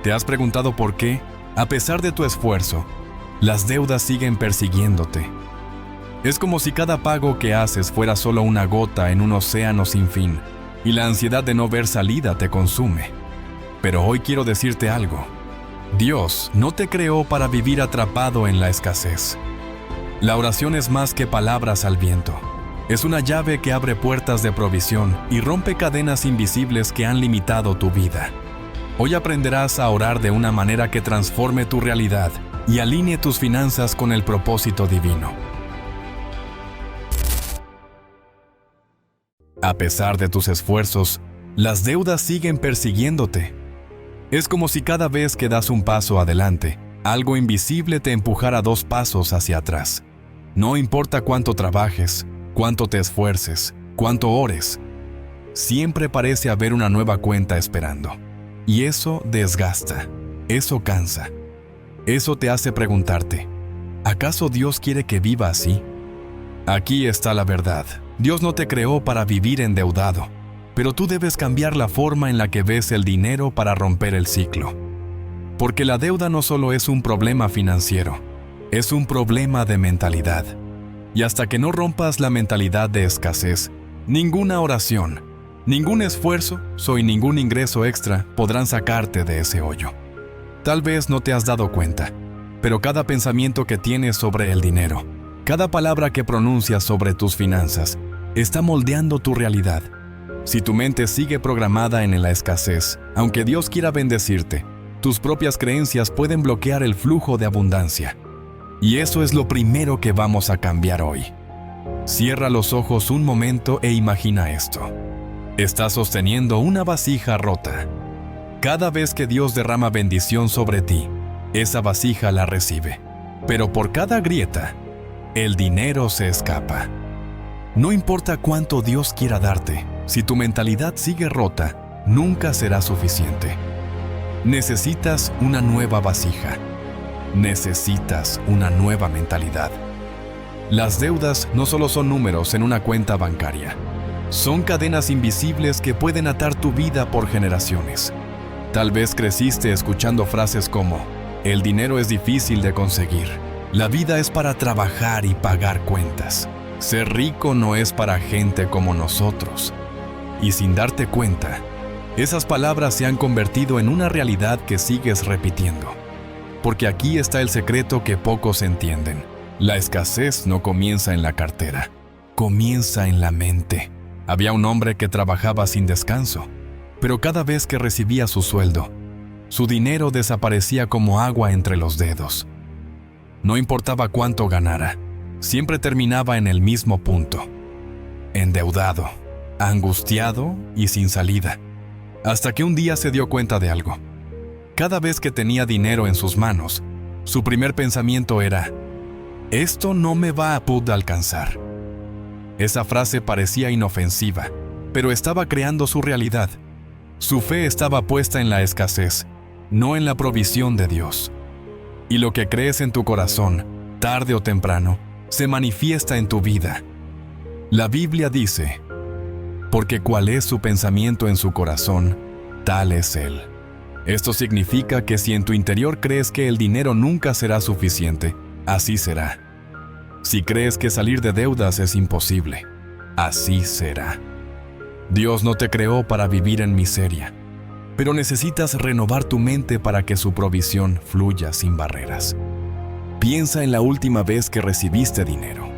¿Te has preguntado por qué, a pesar de tu esfuerzo, las deudas siguen persiguiéndote? Es como si cada pago que haces fuera solo una gota en un océano sin fin, y la ansiedad de no ver salida te consume. Pero hoy quiero decirte algo. Dios no te creó para vivir atrapado en la escasez. La oración es más que palabras al viento. Es una llave que abre puertas de provisión y rompe cadenas invisibles que han limitado tu vida. Hoy aprenderás a orar de una manera que transforme tu realidad y alinee tus finanzas con el propósito divino. A pesar de tus esfuerzos, las deudas siguen persiguiéndote. Es como si cada vez que das un paso adelante, algo invisible te empujara 2 pasos hacia atrás. No importa cuánto trabajes, cuánto te esfuerces, cuánto ores, siempre parece haber una nueva cuenta esperando. Y eso desgasta, eso cansa. Eso te hace preguntarte, ¿acaso Dios quiere que viva así? Aquí está la verdad. Dios no te creó para vivir endeudado, pero tú debes cambiar la forma en la que ves el dinero para romper el ciclo. Porque la deuda no solo es un problema financiero, es un problema de mentalidad. Y hasta que no rompas la mentalidad de escasez, ninguna oración, ningún esfuerzo y ningún ingreso extra podrán sacarte de ese hoyo. Tal vez no te has dado cuenta, pero cada pensamiento que tienes sobre el dinero, cada palabra que pronuncias sobre tus finanzas, está moldeando tu realidad. Si tu mente sigue programada en la escasez, aunque Dios quiera bendecirte, tus propias creencias pueden bloquear el flujo de abundancia. Y eso es lo primero que vamos a cambiar hoy. Cierra los ojos un momento e imagina esto. Estás sosteniendo una vasija rota. Cada vez que Dios derrama bendición sobre ti, esa vasija la recibe. Pero por cada grieta, el dinero se escapa. No importa cuánto Dios quiera darte, si tu mentalidad sigue rota, nunca será suficiente. Necesitas una nueva vasija. Necesitas una nueva mentalidad. Las deudas no solo son números en una cuenta bancaria. Son cadenas invisibles que pueden atar tu vida por generaciones. Tal vez creciste escuchando frases como, el dinero es difícil de conseguir. La vida es para trabajar y pagar cuentas. Ser rico no es para gente como nosotros. Y sin darte cuenta, esas palabras se han convertido en una realidad que sigues repitiendo. Porque aquí está el secreto que pocos entienden. La escasez no comienza en la cartera, comienza en la mente. Había un hombre que trabajaba sin descanso, pero cada vez que recibía su sueldo, su dinero desaparecía como agua entre los dedos. No importaba cuánto ganara, siempre terminaba en el mismo punto. Endeudado, angustiado y sin salida. Hasta que un día se dio cuenta de algo. Cada vez que tenía dinero en sus manos, su primer pensamiento era, «Esto no me va a poder alcanzar». Esa frase parecía inofensiva, pero estaba creando su realidad. Su fe estaba puesta en la escasez, no en la provisión de Dios. Y lo que crees en tu corazón, tarde o temprano, se manifiesta en tu vida. La Biblia dice, porque cuál es su pensamiento en su corazón, tal es él. Esto significa que si en tu interior crees que el dinero nunca será suficiente, así será. Si crees que salir de deudas es imposible, así será. Dios no te creó para vivir en miseria, pero necesitas renovar tu mente para que su provisión fluya sin barreras. Piensa en la última vez que recibiste dinero.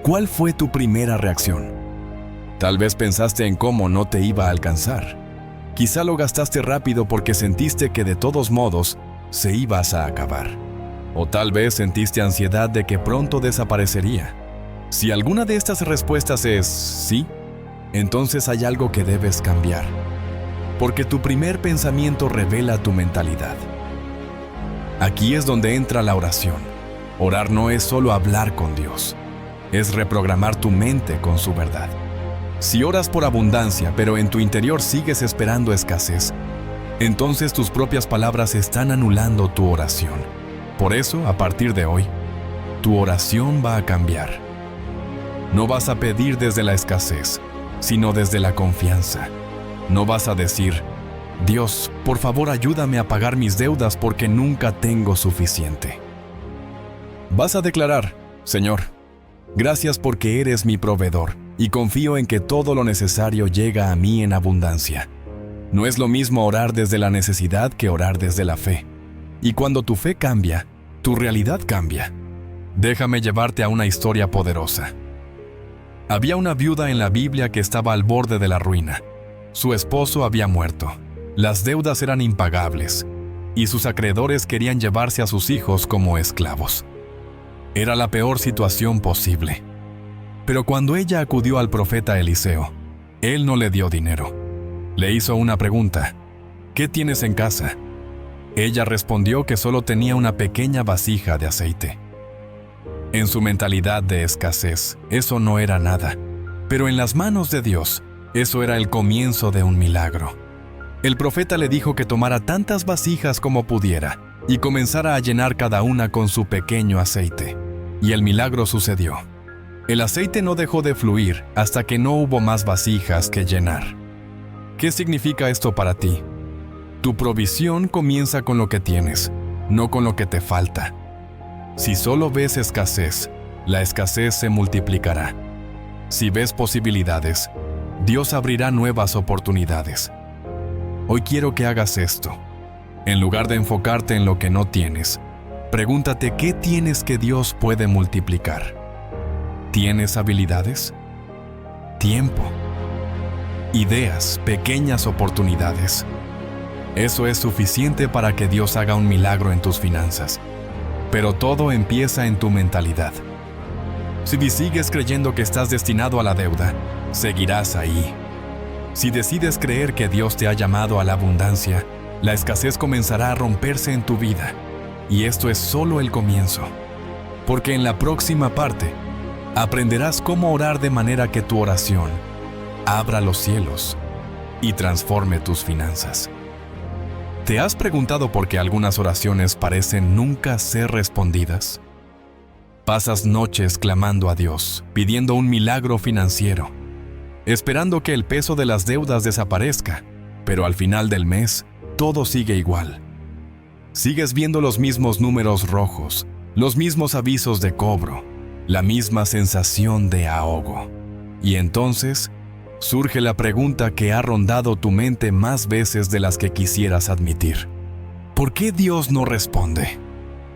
¿Cuál fue tu primera reacción? Tal vez pensaste en cómo no te iba a alcanzar. Quizá lo gastaste rápido porque sentiste que de todos modos se ibas a acabar. O tal vez sentiste ansiedad de que pronto desaparecería. Si alguna de estas respuestas es sí, entonces hay algo que debes cambiar. Porque tu primer pensamiento revela tu mentalidad. Aquí es donde entra la oración. Orar no es solo hablar con Dios, es reprogramar tu mente con su verdad. Si oras por abundancia, pero en tu interior sigues esperando escasez, entonces tus propias palabras están anulando tu oración. Por eso, a partir de hoy, tu oración va a cambiar. No vas a pedir desde la escasez, sino desde la confianza. No vas a decir, Dios, por favor ayúdame a pagar mis deudas porque nunca tengo suficiente. Vas a declarar: Señor, gracias porque eres mi proveedor y confío en que todo lo necesario llega a mí en abundancia. No es lo mismo orar desde la necesidad que orar desde la fe. Y cuando tu fe cambia, tu realidad cambia. Déjame llevarte a una historia poderosa. Había una viuda en la Biblia que estaba al borde de la ruina. Su esposo había muerto. Las deudas eran impagables y sus acreedores querían llevarse a sus hijos como esclavos. Era la peor situación posible. Pero cuando ella acudió al profeta Eliseo, él no le dio dinero. Le hizo una pregunta: ¿qué tienes en casa? Ella respondió que solo tenía una pequeña vasija de aceite. En su mentalidad de escasez, eso no era nada. Pero en las manos de Dios, eso era el comienzo de un milagro. El profeta le dijo que tomara tantas vasijas como pudiera y comenzara a llenar cada una con su pequeño aceite. Y el milagro sucedió. El aceite no dejó de fluir hasta que no hubo más vasijas que llenar. ¿Qué significa esto para ti? Tu provisión comienza con lo que tienes, no con lo que te falta. Si solo ves escasez, la escasez se multiplicará. Si ves posibilidades, Dios abrirá nuevas oportunidades. Hoy quiero que hagas esto. En lugar de enfocarte en lo que no tienes, pregúntate qué tienes que Dios puede multiplicar. ¿Tienes habilidades? Tiempo. Ideas, pequeñas oportunidades. Eso es suficiente para que Dios haga un milagro en tus finanzas. Pero todo empieza en tu mentalidad. Si sigues creyendo que estás destinado a la deuda, seguirás ahí. Si decides creer que Dios te ha llamado a la abundancia, la escasez comenzará a romperse en tu vida. Y esto es solo el comienzo. Porque en la próxima parte, aprenderás cómo orar de manera que tu oración abra los cielos y transforme tus finanzas. ¿Te has preguntado por qué algunas oraciones parecen nunca ser respondidas? Pasas noches clamando a Dios, pidiendo un milagro financiero, esperando que el peso de las deudas desaparezca, pero al final del mes, todo sigue igual. Sigues viendo los mismos números rojos, los mismos avisos de cobro, la misma sensación de ahogo. Y entonces, surge la pregunta que ha rondado tu mente más veces de las que quisieras admitir. ¿Por qué Dios no responde?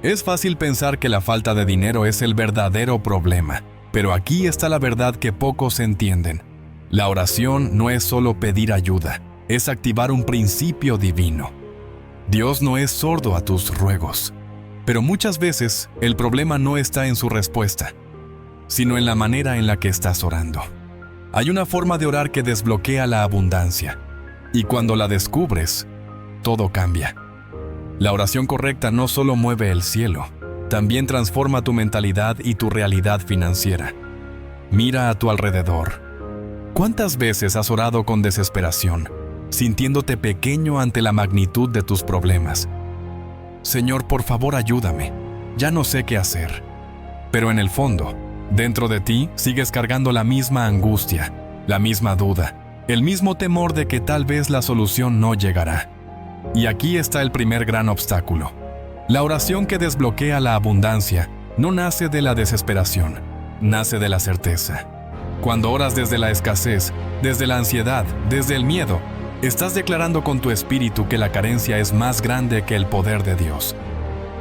Es fácil pensar que la falta de dinero es el verdadero problema, pero aquí está la verdad que pocos entienden. La oración no es solo pedir ayuda, es activar un principio divino. Dios no es sordo a tus ruegos, pero muchas veces el problema no está en su respuesta, sino en la manera en la que estás orando. Hay una forma de orar que desbloquea la abundancia, y cuando la descubres, todo cambia. La oración correcta no solo mueve el cielo, también transforma tu mentalidad y tu realidad financiera. Mira a tu alrededor. ¿Cuántas veces has orado con desesperación, sintiéndote pequeño ante la magnitud de tus problemas? Señor, por favor, ayúdame. Ya no sé qué hacer. Pero en el fondo, dentro de ti sigues cargando la misma angustia, la misma duda, el mismo temor de que tal vez la solución no llegará. Y aquí está el primer gran obstáculo. La oración que desbloquea la abundancia no nace de la desesperación, nace de la certeza. Cuando oras desde la escasez, desde la ansiedad, desde el miedo, estás declarando con tu espíritu que la carencia es más grande que el poder de Dios.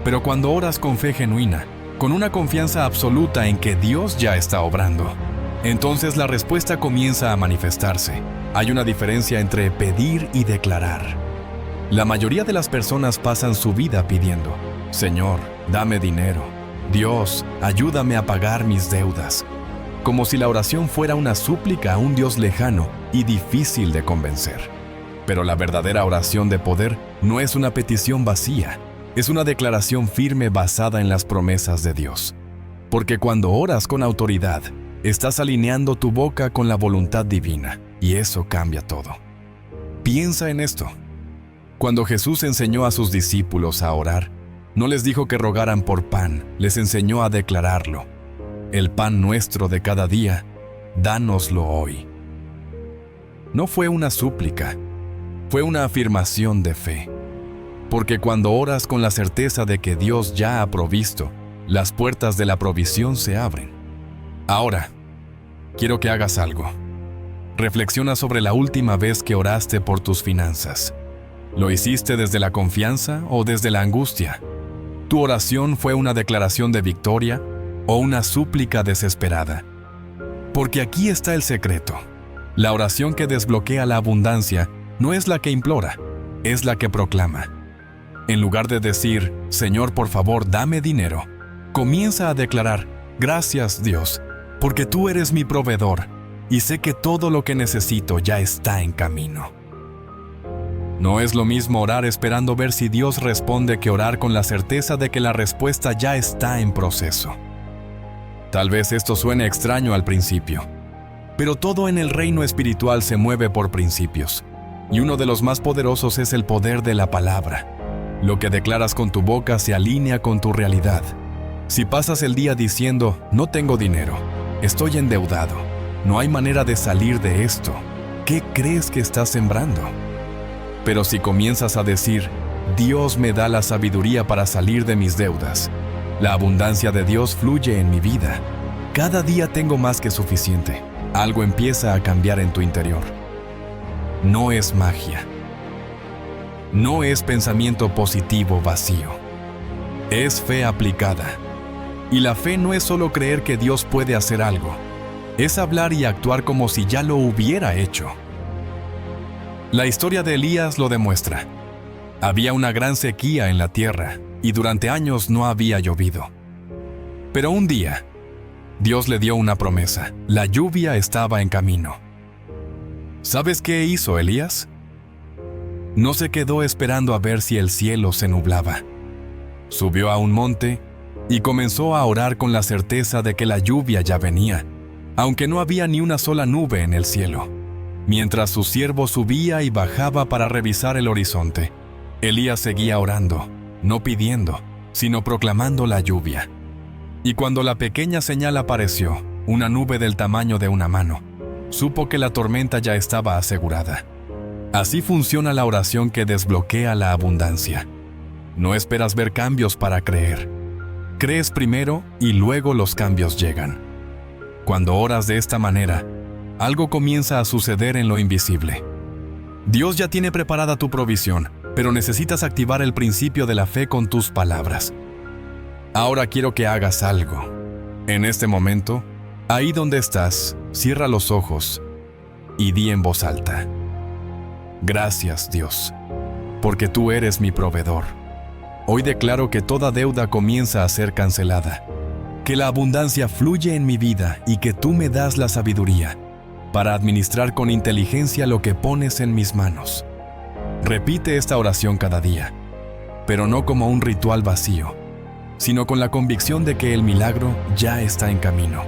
Pero cuando oras con fe genuina, con una confianza absoluta en que Dios ya está obrando, entonces la respuesta comienza a manifestarse. Hay una diferencia entre pedir y declarar. La mayoría de las personas pasan su vida pidiendo: Señor, dame dinero. Dios, ayúdame a pagar mis deudas. Como si la oración fuera una súplica a un Dios lejano y difícil de convencer. Pero la verdadera oración de poder no es una petición vacía, es una declaración firme basada en las promesas de Dios. Porque cuando oras con autoridad, estás alineando tu boca con la voluntad divina, y eso cambia todo. Piensa en esto. Cuando Jesús enseñó a sus discípulos a orar, no les dijo que rogaran por pan, les enseñó a declararlo. El pan nuestro de cada día, dánoslo hoy. No fue una súplica, Fue una afirmación de fe. Porque cuando oras con la certeza de que Dios ya ha provisto, las puertas de la provisión se abren. Ahora, quiero que hagas algo. Reflexiona sobre la última vez que oraste por tus finanzas. ¿Lo hiciste desde la confianza o desde la angustia? ¿Tu oración fue una declaración de victoria o una súplica desesperada? Porque aquí está el secreto. La oración que desbloquea la abundancia no es la que implora, es la que proclama. En lugar de decir, Señor, por favor, dame dinero, comienza a declarar, gracias Dios, porque tú eres mi proveedor y sé que todo lo que necesito ya está en camino. No es lo mismo orar esperando ver si Dios responde que orar con la certeza de que la respuesta ya está en proceso. Tal vez esto suene extraño al principio, pero todo en el reino espiritual se mueve por principios, y uno de los más poderosos es el poder de la palabra. Lo que declaras con tu boca se alinea con tu realidad. Si pasas el día diciendo, no tengo dinero, estoy endeudado, no hay manera de salir de esto, ¿qué crees que estás sembrando? Pero si comienzas a decir, Dios me da la sabiduría para salir de mis deudas, la abundancia de Dios fluye en mi vida, cada día tengo más que suficiente, algo empieza a cambiar en tu interior. No es magia. No es pensamiento positivo vacío. Es fe aplicada. Y la fe no es solo creer que Dios puede hacer algo, es hablar y actuar como si ya lo hubiera hecho. La historia de Elías lo demuestra. Había una gran sequía en la tierra y durante años no había llovido. Pero un día, Dios le dio una promesa. La lluvia estaba en camino. ¿Sabes qué hizo Elías? No se quedó esperando a ver si el cielo se nublaba. Subió a un monte y comenzó a orar con la certeza de que la lluvia ya venía, aunque no había ni una sola nube en el cielo. Mientras su siervo subía y bajaba para revisar el horizonte, Elías seguía orando, no pidiendo, sino proclamando la lluvia. Y cuando la pequeña señal apareció, una nube del tamaño de una mano, supo que la tormenta ya estaba asegurada. Así funciona la oración que desbloquea la abundancia. No esperas ver cambios para creer. Crees primero y luego los cambios llegan. Cuando oras de esta manera, algo comienza a suceder en lo invisible. Dios ya tiene preparada tu provisión, pero necesitas activar el principio de la fe con tus palabras. Ahora quiero que hagas algo. En este momento, ahí donde estás, cierra los ojos y di en voz alta: Gracias, Dios, porque tú eres mi proveedor. Hoy declaro que toda deuda comienza a ser cancelada, que la abundancia fluye en mi vida y que tú me das la sabiduría para administrar con inteligencia lo que pones en mis manos. Repite esta oración cada día, pero no como un ritual vacío, sino con la convicción de que el milagro ya está en camino.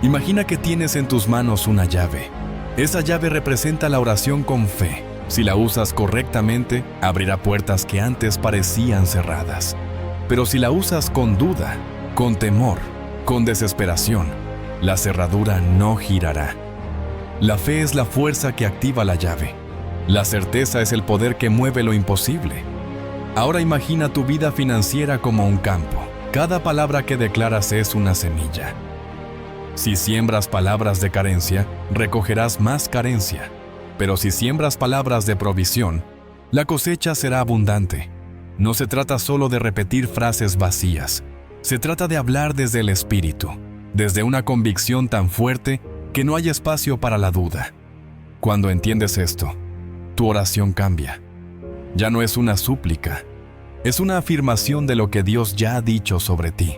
Imagina que tienes en tus manos una llave. Esa llave representa la oración con fe. Si la usas correctamente, abrirá puertas que antes parecían cerradas. Pero si la usas con duda, con temor, con desesperación, la cerradura no girará. La fe es la fuerza que activa la llave. La certeza es el poder que mueve lo imposible. Ahora imagina tu vida financiera como un campo. Cada palabra que declaras es una semilla. Si siembras palabras de carencia, recogerás más carencia. Pero si siembras palabras de provisión, la cosecha será abundante. No se trata solo de repetir frases vacías. Se trata de hablar desde el espíritu, desde una convicción tan fuerte que no hay espacio para la duda. Cuando entiendes esto, tu oración cambia. Ya no es una súplica, es una afirmación de lo que Dios ya ha dicho sobre ti.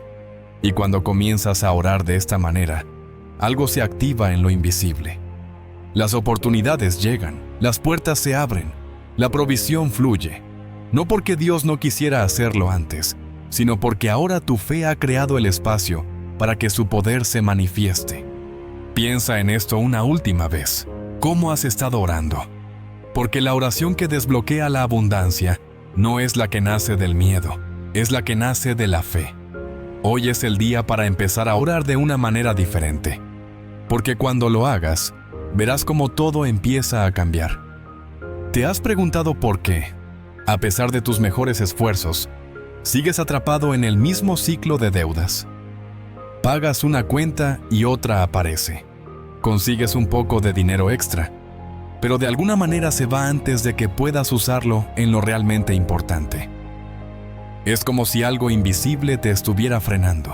Y cuando comienzas a orar de esta manera, algo se activa en lo invisible. Las oportunidades llegan, las puertas se abren, la provisión fluye. No porque Dios no quisiera hacerlo antes, sino porque ahora tu fe ha creado el espacio para que su poder se manifieste. Piensa en esto una última vez. ¿Cómo has estado orando? Porque la oración que desbloquea la abundancia no es la que nace del miedo, es la que nace de la fe. Hoy es el día para empezar a orar de una manera diferente. Porque cuando lo hagas, verás cómo todo empieza a cambiar. ¿Te has preguntado por qué, a pesar de tus mejores esfuerzos, sigues atrapado en el mismo ciclo de deudas? Pagas una cuenta y otra aparece. Consigues un poco de dinero extra, pero de alguna manera se va antes de que puedas usarlo en lo realmente importante. Es como si algo invisible te estuviera frenando,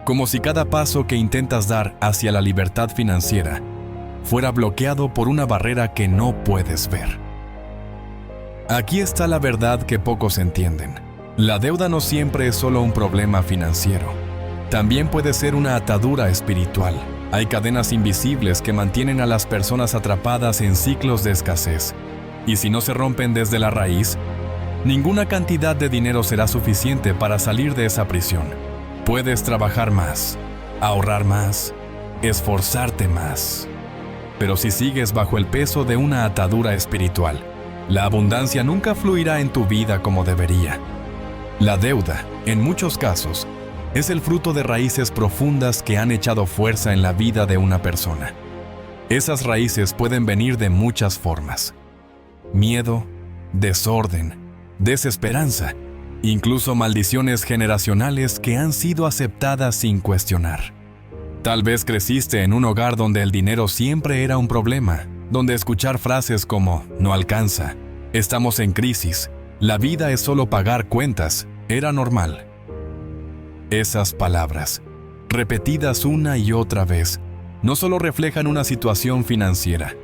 como si cada paso que intentas dar hacia la libertad financiera fuera bloqueado por una barrera que no puedes ver. Aquí está la verdad que pocos entienden. La deuda no siempre es solo un problema financiero. También puede ser una atadura espiritual. Hay cadenas invisibles que mantienen a las personas atrapadas en ciclos de escasez. Y si no se rompen desde la raíz, ninguna cantidad de dinero será suficiente para salir de esa prisión. Puedes trabajar más, ahorrar más, esforzarte más. Pero si sigues bajo el peso de una atadura espiritual, la abundancia nunca fluirá en tu vida como debería. La deuda, en muchos casos, es el fruto de raíces profundas que han echado fuerza en la vida de una persona. Esas raíces pueden venir de muchas formas: miedo, desorden, desesperanza, incluso maldiciones generacionales que han sido aceptadas sin cuestionar. Tal vez creciste en un hogar donde el dinero siempre era un problema, donde escuchar frases como "no alcanza", "estamos en crisis", "la vida es solo pagar cuentas", era normal. Esas palabras, repetidas una y otra vez, no solo reflejan una situación financiera,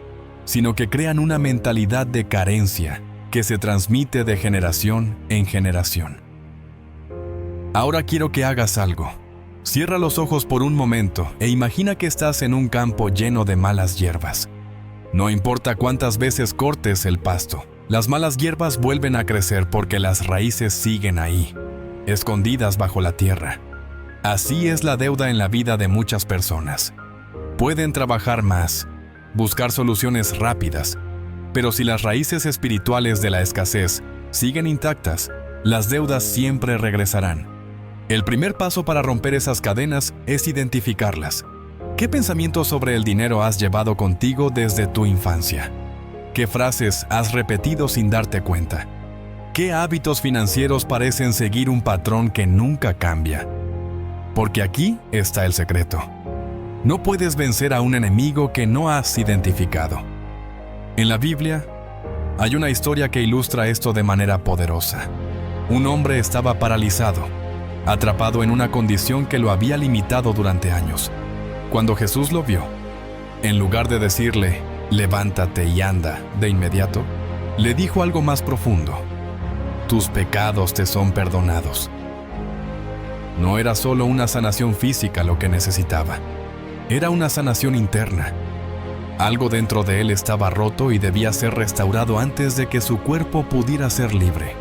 sino que crean una mentalidad de carencia que se transmite de generación en generación. Ahora quiero que hagas algo. Cierra los ojos por un momento e imagina que estás en un campo lleno de malas hierbas. No importa cuántas veces cortes el pasto, las malas hierbas vuelven a crecer porque las raíces siguen ahí, escondidas bajo la tierra. Así es la deuda en la vida de muchas personas. Pueden trabajar más, buscar soluciones rápidas, pero si las raíces espirituales de la escasez siguen intactas, las deudas siempre regresarán. El primer paso para romper esas cadenas es identificarlas. ¿Qué pensamientos sobre el dinero has llevado contigo desde tu infancia? ¿Qué frases has repetido sin darte cuenta? ¿Qué hábitos financieros parecen seguir un patrón que nunca cambia? Porque aquí está el secreto. No puedes vencer a un enemigo que no has identificado. En la Biblia, hay una historia que ilustra esto de manera poderosa. Un hombre estaba paralizado, atrapado en una condición que lo había limitado durante años. Cuando Jesús lo vio, en lugar de decirle, "levántate y anda", de inmediato, le dijo algo más profundo: "tus pecados te son perdonados". No era solo una sanación física lo que necesitaba, era una sanación interna. Algo dentro de él estaba roto y debía ser restaurado antes de que su cuerpo pudiera ser libre.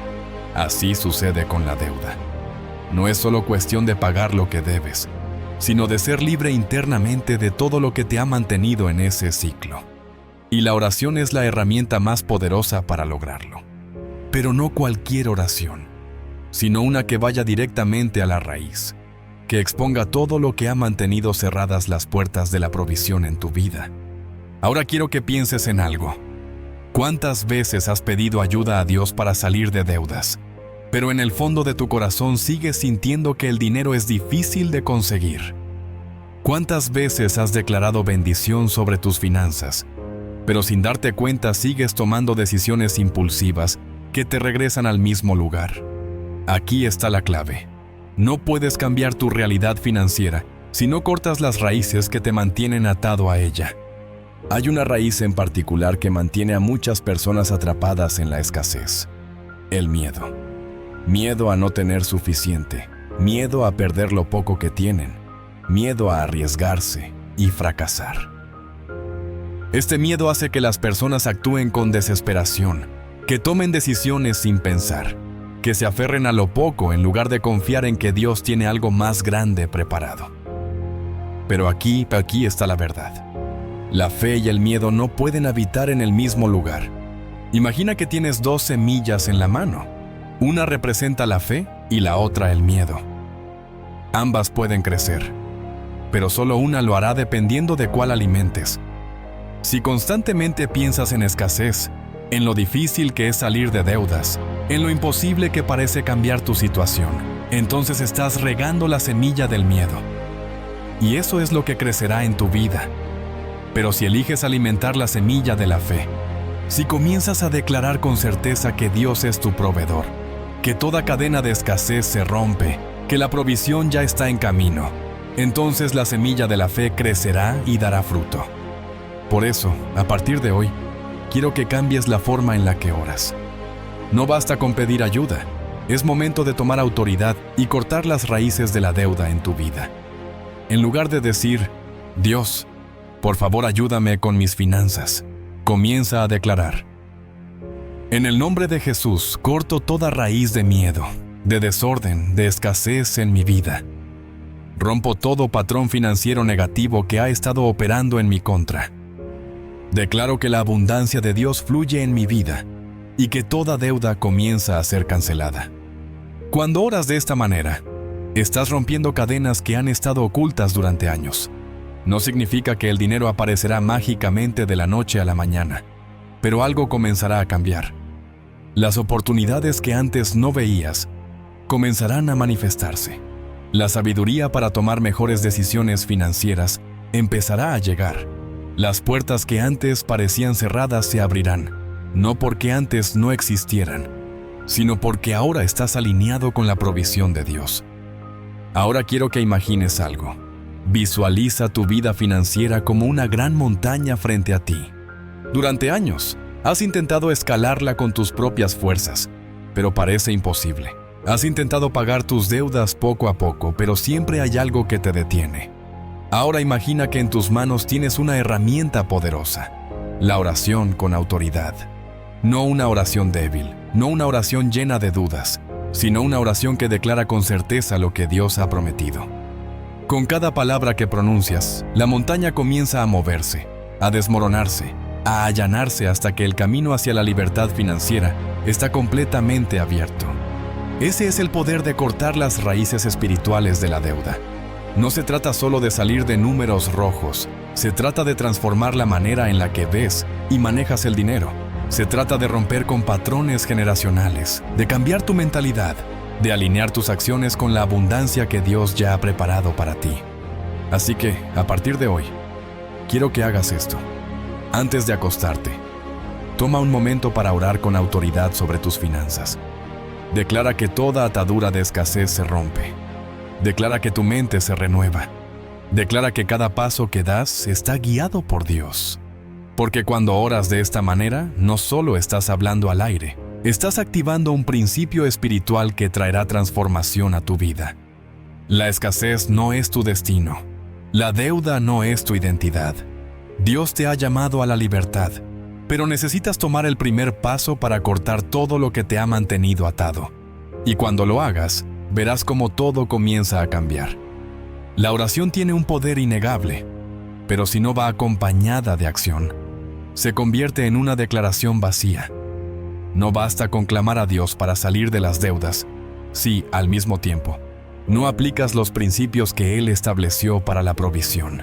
Así sucede con la deuda. No es solo cuestión de pagar lo que debes, sino de ser libre internamente de todo lo que te ha mantenido en ese ciclo. Y la oración es la herramienta más poderosa para lograrlo. Pero no cualquier oración, sino una que vaya directamente a la raíz, que exponga todo lo que ha mantenido cerradas las puertas de la provisión en tu vida. Ahora quiero que pienses en algo. ¿Cuántas veces has pedido ayuda a Dios para salir de deudas, pero en el fondo de tu corazón sigues sintiendo que el dinero es difícil de conseguir? ¿Cuántas veces has declarado bendición sobre tus finanzas, pero sin darte cuenta sigues tomando decisiones impulsivas que te regresan al mismo lugar? Aquí está la clave. No puedes cambiar tu realidad financiera si no cortas las raíces que te mantienen atado a ella. Hay una raíz en particular que mantiene a muchas personas atrapadas en la escasez: el miedo. Miedo a no tener suficiente, miedo a perder lo poco que tienen, miedo a arriesgarse y fracasar. Este miedo hace que las personas actúen con desesperación, que tomen decisiones sin pensar, que se aferren a lo poco en lugar de confiar en que Dios tiene algo más grande preparado. Pero aquí está la verdad. La fe y el miedo no pueden habitar en el mismo lugar. Imagina que tienes 2 semillas en la mano. Una representa la fe y la otra el miedo. Ambas pueden crecer, pero solo una lo hará dependiendo de cuál alimentes. Si constantemente piensas en escasez, en lo difícil que es salir de deudas, en lo imposible que parece cambiar tu situación, entonces estás regando la semilla del miedo. Y eso es lo que crecerá en tu vida. Pero si eliges alimentar la semilla de la fe, si comienzas a declarar con certeza que Dios es tu proveedor, que toda cadena de escasez se rompe, que la provisión ya está en camino, entonces la semilla de la fe crecerá y dará fruto. Por eso, a partir de hoy, quiero que cambies la forma en la que oras. No basta con pedir ayuda, es momento de tomar autoridad y cortar las raíces de la deuda en tu vida. En lugar de decir, Dios, por favor ayúdame con mis finanzas, comienza a declarar: en el nombre de Jesús, corto toda raíz de miedo, de desorden, de escasez en mi vida. Rompo todo patrón financiero negativo que ha estado operando en mi contra. Declaro que la abundancia de Dios fluye en mi vida y que toda deuda comienza a ser cancelada. Cuando oras de esta manera, estás rompiendo cadenas que han estado ocultas durante años. No significa que el dinero aparecerá mágicamente de la noche a la mañana, pero algo comenzará a cambiar. Las oportunidades que antes no veías comenzarán a manifestarse. La sabiduría para tomar mejores decisiones financieras empezará a llegar. Las puertas que antes parecían cerradas se abrirán, no porque antes no existieran, sino porque ahora estás alineado con la provisión de Dios. Ahora quiero que imagines algo. Visualiza tu vida financiera como una gran montaña frente a ti. Durante años, has intentado escalarla con tus propias fuerzas, pero parece imposible. Has intentado pagar tus deudas poco a poco, pero siempre hay algo que te detiene. Ahora imagina que en tus manos tienes una herramienta poderosa, la oración con autoridad. No una oración débil, no una oración llena de dudas, sino una oración que declara con certeza lo que Dios ha prometido. Con cada palabra que pronuncias, la montaña comienza a moverse, a desmoronarse, a allanarse hasta que el camino hacia la libertad financiera está completamente abierto. Ese es el poder de cortar las raíces espirituales de la deuda. No se trata solo de salir de números rojos, se trata de transformar la manera en la que ves y manejas el dinero. Se trata de romper con patrones generacionales, de cambiar tu mentalidad, de alinear tus acciones con la abundancia que Dios ya ha preparado para ti. Así que, a partir de hoy, quiero que hagas esto. Antes de acostarte, toma un momento para orar con autoridad sobre tus finanzas. Declara que toda atadura de escasez se rompe. Declara que tu mente se renueva. Declara que cada paso que das está guiado por Dios. Porque cuando oras de esta manera, no solo estás hablando al aire, estás activando un principio espiritual que traerá transformación a tu vida. La escasez no es tu destino. La deuda no es tu identidad. Dios te ha llamado a la libertad, pero necesitas tomar el primer paso para cortar todo lo que te ha mantenido atado. Y cuando lo hagas, verás cómo todo comienza a cambiar. La oración tiene un poder innegable, pero si no va acompañada de acción, se convierte en una declaración vacía. No basta con clamar a Dios para salir de las deudas, si, al mismo tiempo, no aplicas los principios que Él estableció para la provisión.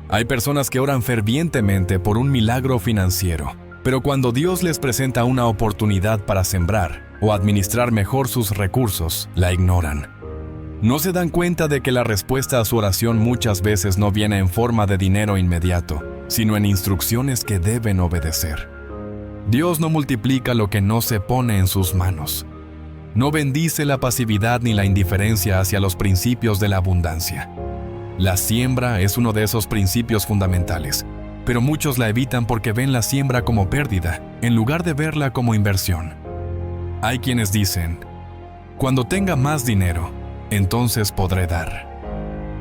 Hay personas que oran fervientemente por un milagro financiero, pero cuando Dios les presenta una oportunidad para sembrar o administrar mejor sus recursos, la ignoran. No se dan cuenta de que la respuesta a su oración muchas veces no viene en forma de dinero inmediato, sino en instrucciones que deben obedecer. Dios no multiplica lo que no se pone en sus manos. No bendice la pasividad ni la indiferencia hacia los principios de la abundancia. La siembra es uno de esos principios fundamentales, pero muchos la evitan porque ven la siembra como pérdida, en lugar de verla como inversión. Hay quienes dicen, cuando tenga más dinero, entonces podré dar,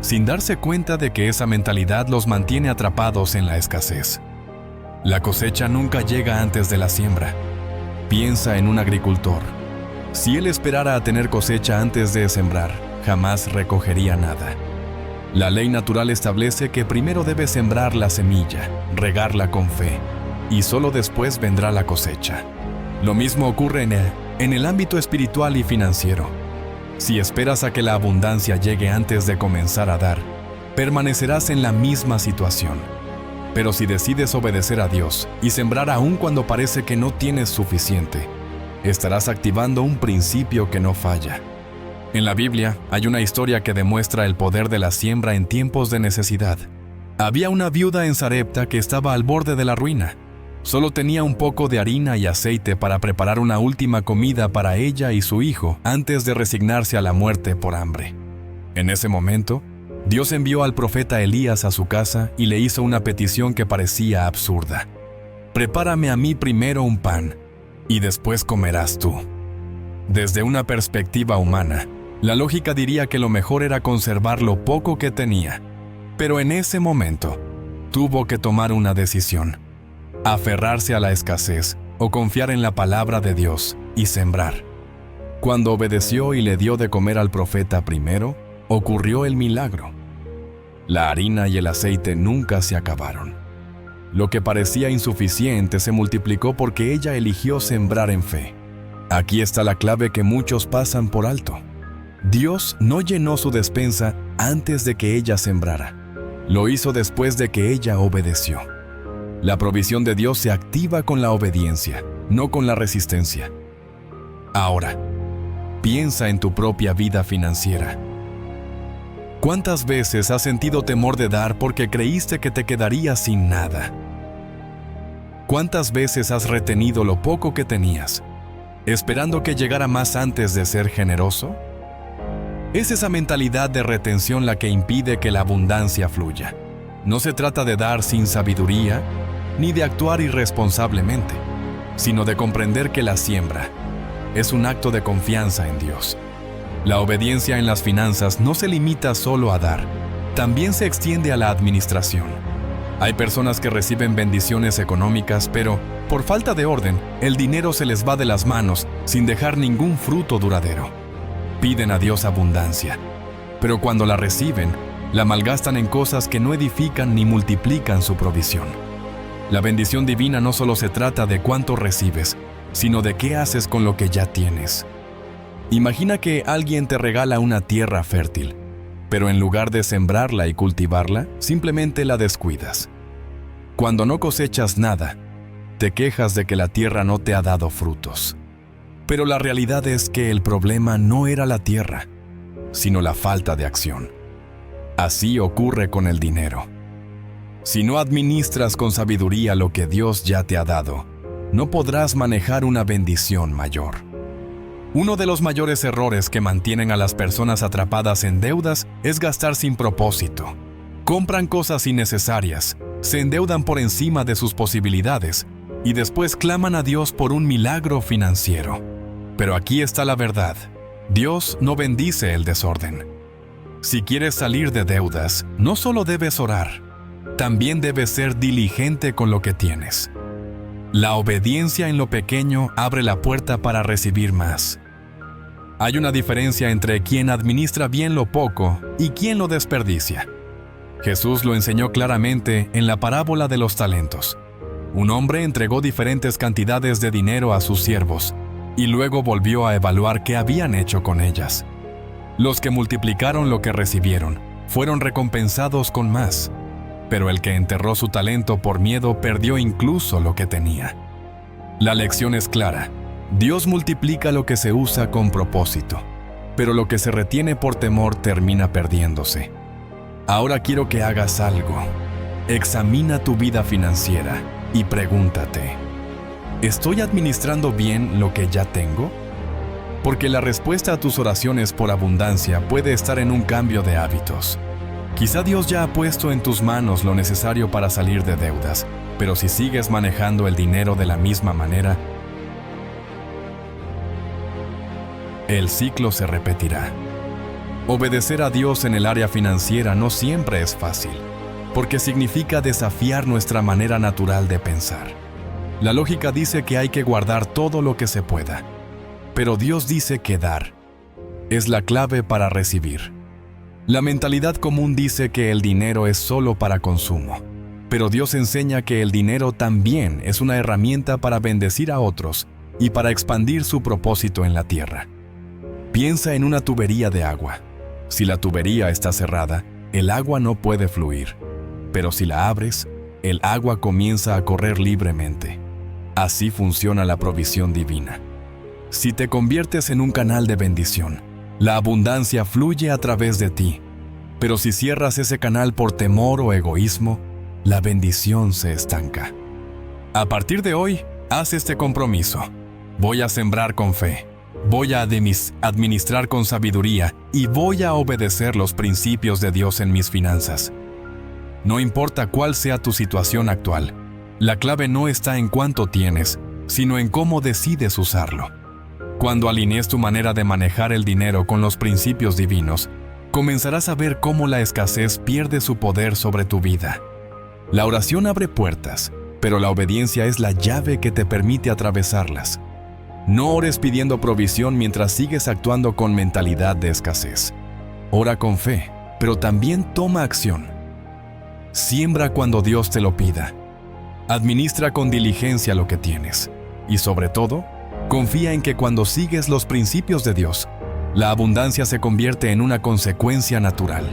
sin darse cuenta de que esa mentalidad los mantiene atrapados en la escasez. La cosecha nunca llega antes de la siembra. Piensa en un agricultor. Si él esperara a tener cosecha antes de sembrar, jamás recogería nada. La ley natural establece que primero debe sembrar la semilla, regarla con fe, y solo después vendrá la cosecha. Lo mismo ocurre en el ámbito espiritual y financiero. Si esperas a que la abundancia llegue antes de comenzar a dar, permanecerás en la misma situación. Pero si decides obedecer a Dios y sembrar aún cuando parece que no tienes suficiente, estarás activando un principio que no falla. En la Biblia hay una historia que demuestra el poder de la siembra en tiempos de necesidad. Había una viuda en Sarepta que estaba al borde de la ruina. Solo tenía un poco de harina y aceite para preparar una última comida para ella y su hijo antes de resignarse a la muerte por hambre. En ese momento, Dios envió al profeta Elías a su casa y le hizo una petición que parecía absurda. «Prepárame a mí primero un pan, y después comerás tú». Desde una perspectiva humana, la lógica diría que lo mejor era conservar lo poco que tenía. Pero en ese momento, tuvo que tomar una decisión: aferrarse a la escasez o confiar en la palabra de Dios y sembrar. Cuando obedeció y le dio de comer al profeta primero, ocurrió el milagro. La harina y el aceite nunca se acabaron. Lo que parecía insuficiente se multiplicó porque ella eligió sembrar en fe. Aquí está la clave que muchos pasan por alto. Dios no llenó su despensa antes de que ella sembrara. Lo hizo después de que ella obedeció. La provisión de Dios se activa con la obediencia, no con la resistencia. Ahora, piensa en tu propia vida financiera. ¿Cuántas veces has sentido temor de dar porque creíste que te quedarías sin nada? ¿Cuántas veces has retenido lo poco que tenías, esperando que llegara más antes de ser generoso? Es esa mentalidad de retención la que impide que la abundancia fluya. No se trata de dar sin sabiduría, ni de actuar irresponsablemente, sino de comprender que la siembra es un acto de confianza en Dios. La obediencia en las finanzas no se limita solo a dar, también se extiende a la administración. Hay personas que reciben bendiciones económicas, pero, por falta de orden, el dinero se les va de las manos sin dejar ningún fruto duradero. Piden a Dios abundancia, pero cuando la reciben, la malgastan en cosas que no edifican ni multiplican su provisión. La bendición divina no solo se trata de cuánto recibes, sino de qué haces con lo que ya tienes. Imagina que alguien te regala una tierra fértil, pero en lugar de sembrarla y cultivarla, simplemente la descuidas. Cuando no cosechas nada, te quejas de que la tierra no te ha dado frutos. Pero la realidad es que el problema no era la tierra, sino la falta de acción. Así ocurre con el dinero. Si no administras con sabiduría lo que Dios ya te ha dado, no podrás manejar una bendición mayor. Uno de los mayores errores que mantienen a las personas atrapadas en deudas es gastar sin propósito. Compran cosas innecesarias, se endeudan por encima de sus posibilidades y después claman a Dios por un milagro financiero. Pero aquí está la verdad: Dios no bendice el desorden. Si quieres salir de deudas, no solo debes orar, también debes ser diligente con lo que tienes. La obediencia en lo pequeño abre la puerta para recibir más. Hay una diferencia entre quien administra bien lo poco y quien lo desperdicia. Jesús lo enseñó claramente en la parábola de los talentos. Un hombre entregó diferentes cantidades de dinero a sus siervos y luego volvió a evaluar qué habían hecho con ellas. Los que multiplicaron lo que recibieron fueron recompensados con más, pero el que enterró su talento por miedo perdió incluso lo que tenía. La lección es clara: Dios multiplica lo que se usa con propósito, pero lo que se retiene por temor termina perdiéndose. Ahora quiero que hagas algo. Examina tu vida financiera y pregúntate: ¿estoy administrando bien lo que ya tengo? Porque la respuesta a tus oraciones por abundancia puede estar en un cambio de hábitos. Quizá Dios ya ha puesto en tus manos lo necesario para salir de deudas, pero si sigues manejando el dinero de la misma manera, el ciclo se repetirá. Obedecer a Dios en el área financiera no siempre es fácil, porque significa desafiar nuestra manera natural de pensar. La lógica dice que hay que guardar todo lo que se pueda, pero Dios dice que dar es la clave para recibir. La mentalidad común dice que el dinero es solo para consumo, pero Dios enseña que el dinero también es una herramienta para bendecir a otros y para expandir su propósito en la tierra. Piensa en una tubería de agua. Si la tubería está cerrada, el agua no puede fluir, pero si la abres, el agua comienza a correr libremente. Así funciona la provisión divina. Si te conviertes en un canal de bendición, la abundancia fluye a través de ti. Pero si cierras ese canal por temor o egoísmo, la bendición se estanca. A partir de hoy, haz este compromiso. Voy a sembrar con fe. Voy a administrar con sabiduría y voy a obedecer los principios de Dios en mis finanzas. No importa cuál sea tu situación actual, la clave no está en cuánto tienes, sino en cómo decides usarlo. Cuando alinees tu manera de manejar el dinero con los principios divinos, comenzarás a ver cómo la escasez pierde su poder sobre tu vida. La oración abre puertas, pero la obediencia es la llave que te permite atravesarlas. No ores pidiendo provisión mientras sigues actuando con mentalidad de escasez. Ora con fe, pero también toma acción. Siembra cuando Dios te lo pida. Administra con diligencia lo que tienes. Y sobre todo, confía en que cuando sigues los principios de Dios, la abundancia se convierte en una consecuencia natural.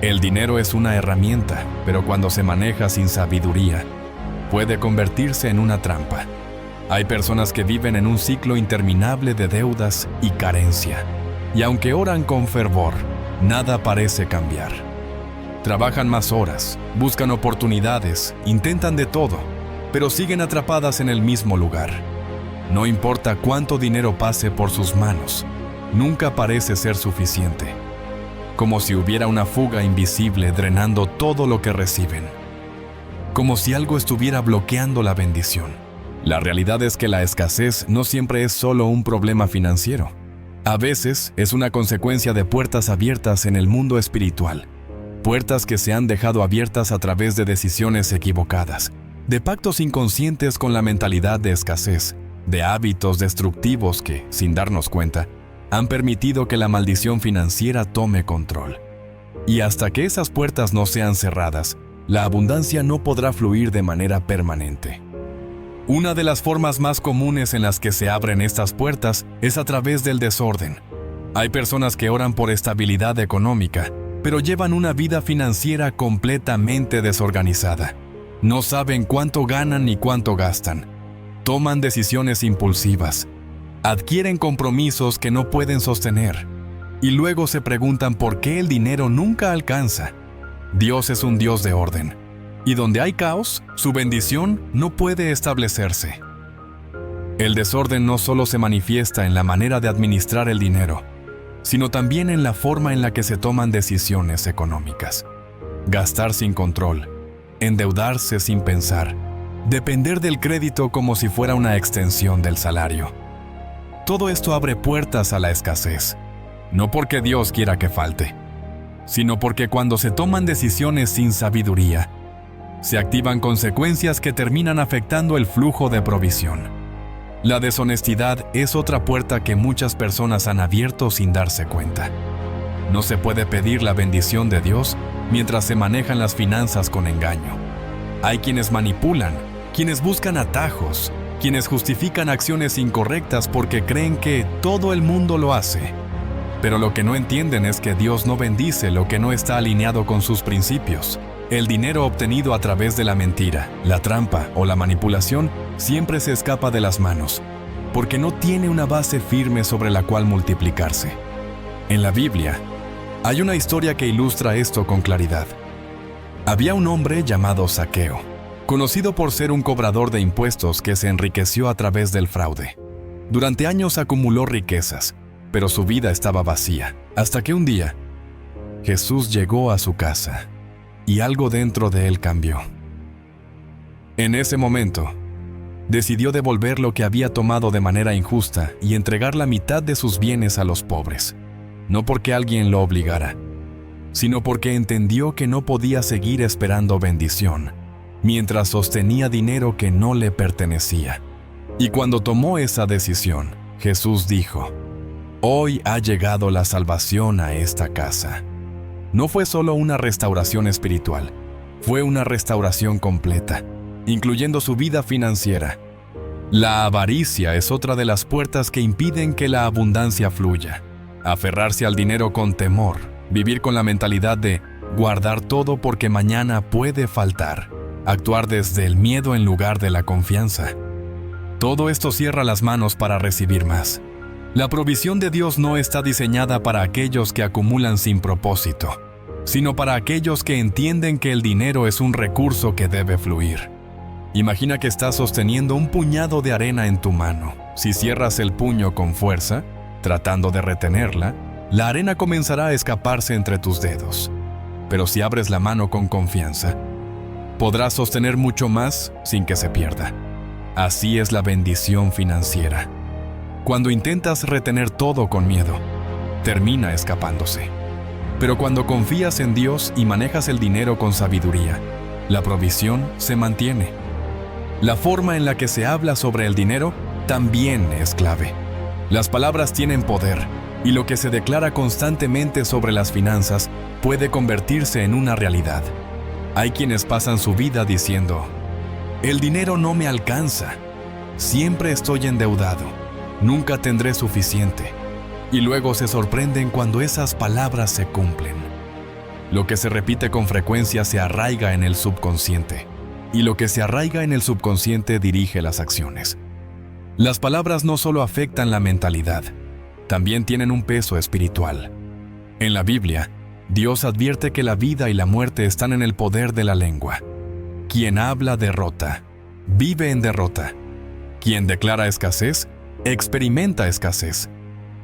El dinero es una herramienta, pero cuando se maneja sin sabiduría, puede convertirse en una trampa. Hay personas que viven en un ciclo interminable de deudas y carencia, y aunque oran con fervor, nada parece cambiar. Trabajan más horas, buscan oportunidades, intentan de todo, pero siguen atrapadas en el mismo lugar. No importa cuánto dinero pase por sus manos, nunca parece ser suficiente. Como si hubiera una fuga invisible drenando todo lo que reciben. Como si algo estuviera bloqueando la bendición. La realidad es que la escasez no siempre es solo un problema financiero. A veces es una consecuencia de puertas abiertas en el mundo espiritual. Puertas que se han dejado abiertas a través de decisiones equivocadas, de pactos inconscientes con la mentalidad de escasez, de hábitos destructivos que, sin darnos cuenta, han permitido que la maldición financiera tome control. Y hasta que esas puertas no sean cerradas, la abundancia no podrá fluir de manera permanente. Una de las formas más comunes en las que se abren estas puertas es a través del desorden. Hay personas que oran por estabilidad económica, pero llevan una vida financiera completamente desorganizada. No saben cuánto ganan ni cuánto gastan. Toman decisiones impulsivas. Adquieren compromisos que no pueden sostener. Y luego se preguntan por qué el dinero nunca alcanza. Dios es un Dios de orden. Y donde hay caos, su bendición no puede establecerse. El desorden no solo se manifiesta en la manera de administrar el dinero, sino también en la forma en la que se toman decisiones económicas. Gastar sin control, endeudarse sin pensar, depender del crédito como si fuera una extensión del salario. Todo esto abre puertas a la escasez, no porque Dios quiera que falte, sino porque cuando se toman decisiones sin sabiduría, se activan consecuencias que terminan afectando el flujo de provisión. La deshonestidad es otra puerta que muchas personas han abierto sin darse cuenta. No se puede pedir la bendición de Dios mientras se manejan las finanzas con engaño. Hay quienes manipulan, quienes buscan atajos, quienes justifican acciones incorrectas porque creen que todo el mundo lo hace. Pero lo que no entienden es que Dios no bendice lo que no está alineado con sus principios. El dinero obtenido a través de la mentira, la trampa o la manipulación siempre se escapa de las manos, porque no tiene una base firme sobre la cual multiplicarse. En la Biblia, hay una historia que ilustra esto con claridad. Había un hombre llamado Zaqueo, conocido por ser un cobrador de impuestos que se enriqueció a través del fraude. Durante años acumuló riquezas, pero su vida estaba vacía, hasta que un día, Jesús llegó a su casa. Y algo dentro de él cambió. En ese momento, decidió devolver lo que había tomado de manera injusta y entregar la mitad de sus bienes a los pobres, no porque alguien lo obligara, sino porque entendió que no podía seguir esperando bendición, mientras sostenía dinero que no le pertenecía. Y cuando tomó esa decisión, Jesús dijo: «Hoy ha llegado la salvación a esta casa». No fue solo una restauración espiritual, fue una restauración completa, incluyendo su vida financiera. La avaricia es otra de las puertas que impiden que la abundancia fluya. Aferrarse al dinero con temor, vivir con la mentalidad de guardar todo porque mañana puede faltar, actuar desde el miedo en lugar de la confianza. Todo esto cierra las manos para recibir más. La provisión de Dios no está diseñada para aquellos que acumulan sin propósito, sino para aquellos que entienden que el dinero es un recurso que debe fluir. Imagina que estás sosteniendo un puñado de arena en tu mano. Si cierras el puño con fuerza, tratando de retenerla, la arena comenzará a escaparse entre tus dedos. Pero si abres la mano con confianza, podrás sostener mucho más sin que se pierda. Así es la bendición financiera. Cuando intentas retener todo con miedo, termina escapándose. Pero cuando confías en Dios y manejas el dinero con sabiduría, la provisión se mantiene. La forma en la que se habla sobre el dinero también es clave. Las palabras tienen poder, y lo que se declara constantemente sobre las finanzas puede convertirse en una realidad. Hay quienes pasan su vida diciendo: el dinero no me alcanza, siempre estoy endeudado, nunca tendré suficiente. Y luego se sorprenden cuando esas palabras se cumplen. Lo que se repite con frecuencia se arraiga en el subconsciente, y lo que se arraiga en el subconsciente dirige las acciones. Las palabras no solo afectan la mentalidad, también tienen un peso espiritual. En la Biblia, Dios advierte que la vida y la muerte están en el poder de la lengua. Quien habla derrota, vive en derrota. Quien declara escasez, experimenta escasez.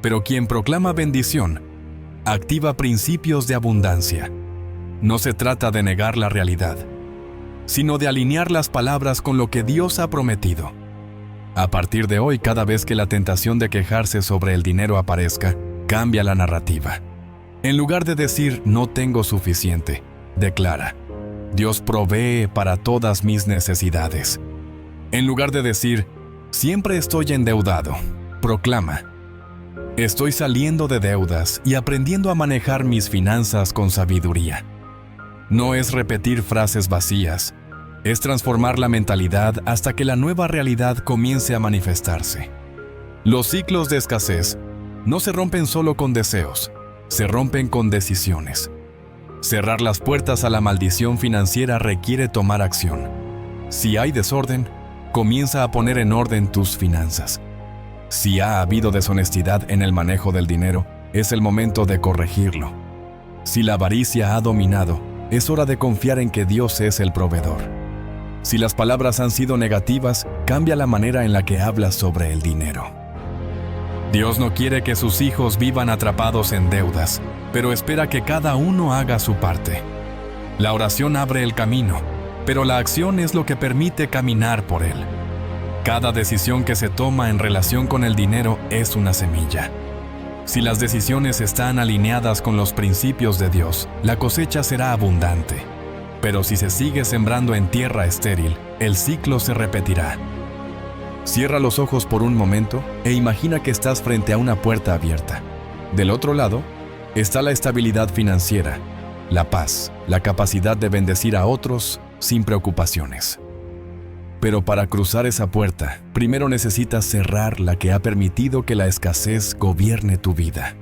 Pero quien proclama bendición, activa principios de abundancia. No se trata de negar la realidad, sino de alinear las palabras con lo que Dios ha prometido. A partir de hoy, cada vez que la tentación de quejarse sobre el dinero aparezca, cambia la narrativa. En lugar de decir no tengo suficiente, declara: Dios provee para todas mis necesidades. En lugar de decir siempre estoy endeudado, proclama: estoy saliendo de deudas y aprendiendo a manejar mis finanzas con sabiduría. No es repetir frases vacías, es transformar la mentalidad hasta que la nueva realidad comience a manifestarse. Los ciclos de escasez no se rompen solo con deseos, se rompen con decisiones. Cerrar las puertas a la maldición financiera requiere tomar acción. Si hay desorden, comienza a poner en orden tus finanzas. Si ha habido deshonestidad en el manejo del dinero, es el momento de corregirlo. Si la avaricia ha dominado, es hora de confiar en que Dios es el proveedor. Si las palabras han sido negativas, cambia la manera en la que hablas sobre el dinero. Dios no quiere que sus hijos vivan atrapados en deudas, pero espera que cada uno haga su parte. La oración abre el camino, pero la acción es lo que permite caminar por él. Cada decisión que se toma en relación con el dinero es una semilla. Si las decisiones están alineadas con los principios de Dios, la cosecha será abundante. Pero si se sigue sembrando en tierra estéril, el ciclo se repetirá. Cierra los ojos por un momento e imagina que estás frente a una puerta abierta. Del otro lado está la estabilidad financiera, la paz, la capacidad de bendecir a otros sin preocupaciones. Pero para cruzar esa puerta, primero necesitas cerrar la que ha permitido que la escasez gobierne tu vida.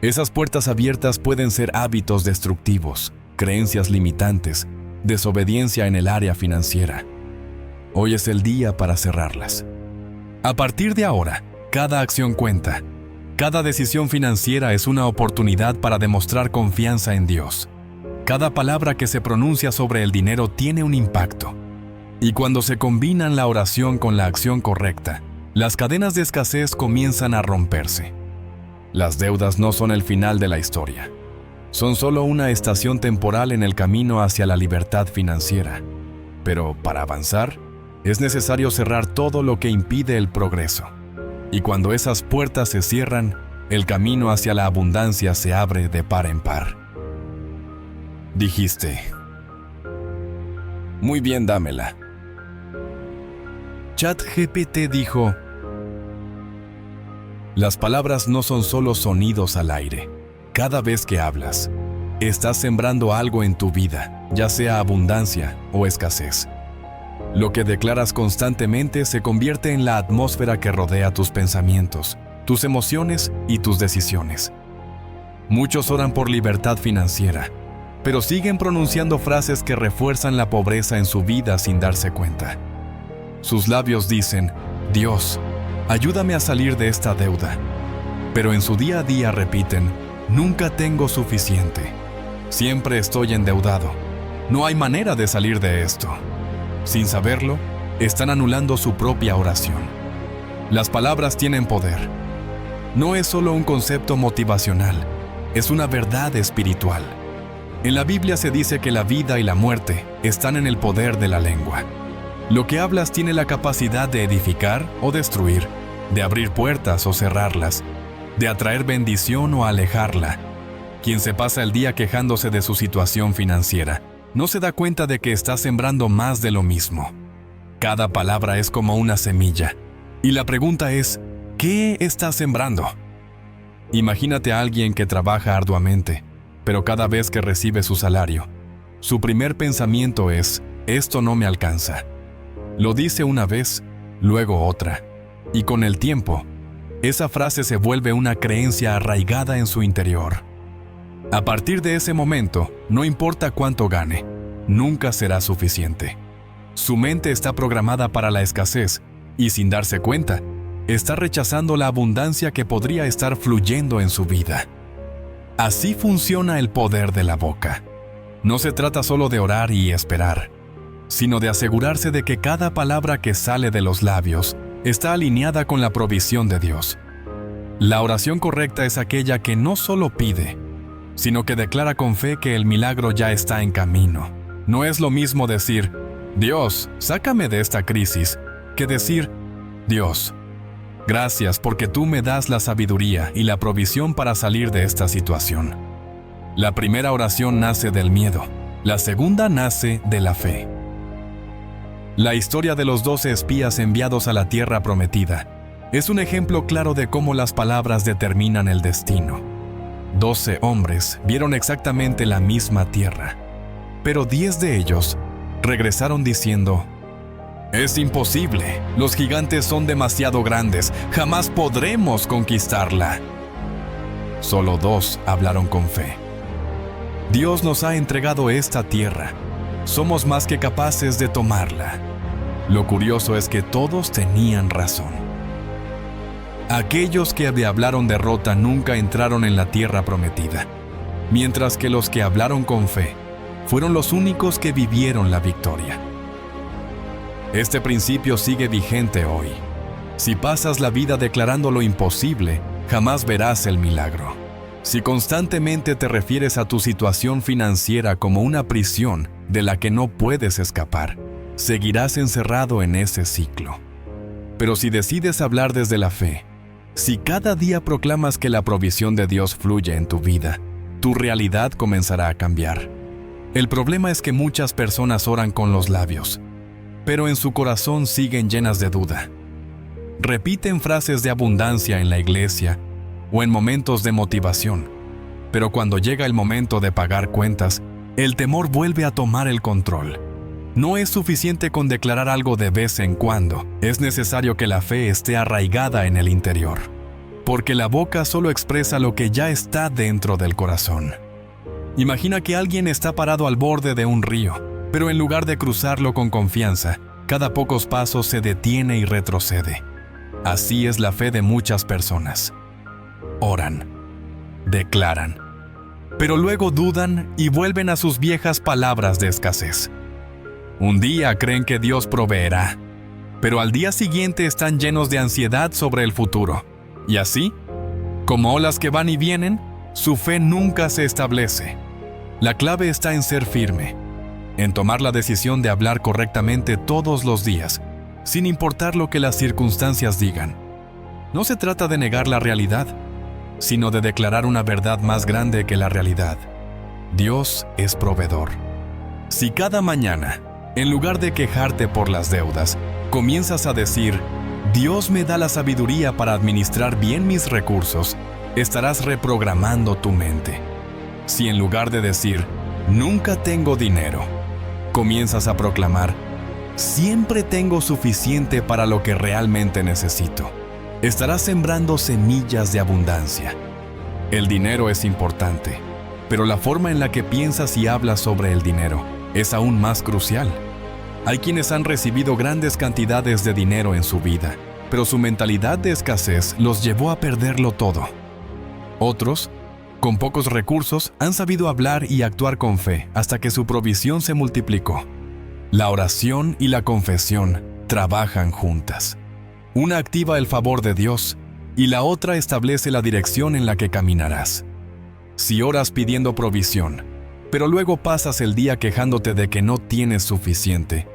Esas puertas abiertas pueden ser hábitos destructivos, creencias limitantes, desobediencia en el área financiera. Hoy es el día para cerrarlas. A partir de ahora, cada acción cuenta. Cada decisión financiera es una oportunidad para demostrar confianza en Dios. Cada palabra que se pronuncia sobre el dinero tiene un impacto. Y cuando se combinan la oración con la acción correcta, las cadenas de escasez comienzan a romperse. Las deudas no son el final de la historia. Son solo una estación temporal en el camino hacia la libertad financiera. Pero para avanzar, es necesario cerrar todo lo que impide el progreso. Y cuando esas puertas se cierran, el camino hacia la abundancia se abre de par en par. Dijiste: muy bien, dámela. ChatGPT dijo: las palabras no son solo sonidos al aire. Cada vez que hablas, estás sembrando algo en tu vida, ya sea abundancia o escasez. Lo que declaras constantemente se convierte en la atmósfera que rodea tus pensamientos, tus emociones y tus decisiones. Muchos oran por libertad financiera, pero siguen pronunciando frases que refuerzan la pobreza en su vida sin darse cuenta. Sus labios dicen, Dios, ayúdame a salir de esta deuda. Pero en su día a día repiten, nunca tengo suficiente. Siempre estoy endeudado. No hay manera de salir de esto. Sin saberlo, están anulando su propia oración. Las palabras tienen poder. No es solo un concepto motivacional, es una verdad espiritual. En la Biblia se dice que la vida y la muerte están en el poder de la lengua. Lo que hablas tiene la capacidad de edificar o destruir, de abrir puertas o cerrarlas, de atraer bendición o alejarla. Quien se pasa el día quejándose de su situación financiera, no se da cuenta de que está sembrando más de lo mismo. Cada palabra es como una semilla. Y la pregunta es, ¿qué estás sembrando? Imagínate a alguien que trabaja arduamente, pero cada vez que recibe su salario, su primer pensamiento es, esto no me alcanza. Lo dice una vez, luego otra, y con el tiempo, esa frase se vuelve una creencia arraigada en su interior. A partir de ese momento, no importa cuánto gane, nunca será suficiente. Su mente está programada para la escasez y sin darse cuenta, está rechazando la abundancia que podría estar fluyendo en su vida. Así funciona el poder de la boca. No se trata solo de orar y esperar, sino de asegurarse de que cada palabra que sale de los labios está alineada con la provisión de Dios. La oración correcta es aquella que no solo pide, sino que declara con fe que el milagro ya está en camino. No es lo mismo decir, Dios, sácame de esta crisis, que decir, Dios, gracias porque tú me das la sabiduría y la provisión para salir de esta situación. La primera oración nace del miedo, la segunda nace de la fe. La historia de los 12 espías enviados a la tierra prometida es un ejemplo claro de cómo las palabras determinan el destino. 12 hombres vieron exactamente la misma tierra, pero 10 de ellos regresaron diciendo, es imposible, los gigantes son demasiado grandes, jamás podremos conquistarla. Solo 2 hablaron con fe. Dios nos ha entregado esta tierra, somos más que capaces de tomarla. Lo curioso es que todos tenían razón. Aquellos que hablaron derrota nunca entraron en la tierra prometida, mientras que los que hablaron con fe fueron los únicos que vivieron la victoria. Este principio sigue vigente hoy. Si pasas la vida declarando lo imposible, jamás verás el milagro. Si constantemente te refieres a tu situación financiera como una prisión de la que no puedes escapar, seguirás encerrado en ese ciclo. Pero si decides hablar desde la fe, si cada día proclamas que la provisión de Dios fluye en tu vida, tu realidad comenzará a cambiar. El problema es que muchas personas oran con los labios, pero en su corazón siguen llenas de duda. Repiten frases de abundancia en la iglesia o en momentos de motivación, pero cuando llega el momento de pagar cuentas, el temor vuelve a tomar el control. No es suficiente con declarar algo de vez en cuando, es necesario que la fe esté arraigada en el interior, porque la boca solo expresa lo que ya está dentro del corazón. Imagina que alguien está parado al borde de un río, pero en lugar de cruzarlo con confianza, cada pocos pasos se detiene y retrocede. Así es la fe de muchas personas. Oran, declaran, pero luego dudan y vuelven a sus viejas palabras de escasez. Un día creen que Dios proveerá, pero al día siguiente están llenos de ansiedad sobre el futuro. Y así, como olas que van y vienen, su fe nunca se establece. La clave está en ser firme, en tomar la decisión de hablar correctamente todos los días, sin importar lo que las circunstancias digan. No se trata de negar la realidad, sino de declarar una verdad más grande que la realidad. Dios es proveedor. Si cada mañana, en lugar de quejarte por las deudas, comienzas a decir, Dios me da la sabiduría para administrar bien mis recursos, estarás reprogramando tu mente. Si en lugar de decir, nunca tengo dinero, comienzas a proclamar, siempre tengo suficiente para lo que realmente necesito, estarás sembrando semillas de abundancia. El dinero es importante, Pero la forma en la que piensas y hablas sobre el dinero es aún más crucial. Hay quienes han recibido grandes cantidades de dinero en su vida, pero su mentalidad de escasez los llevó a perderlo todo. Otros, con pocos recursos, han sabido hablar y actuar con fe hasta que su provisión se multiplicó. La oración y la confesión trabajan juntas. Una activa el favor de Dios y la otra establece la dirección en la que caminarás. Si oras pidiendo provisión, pero luego pasas el día quejándote de que no tienes suficiente,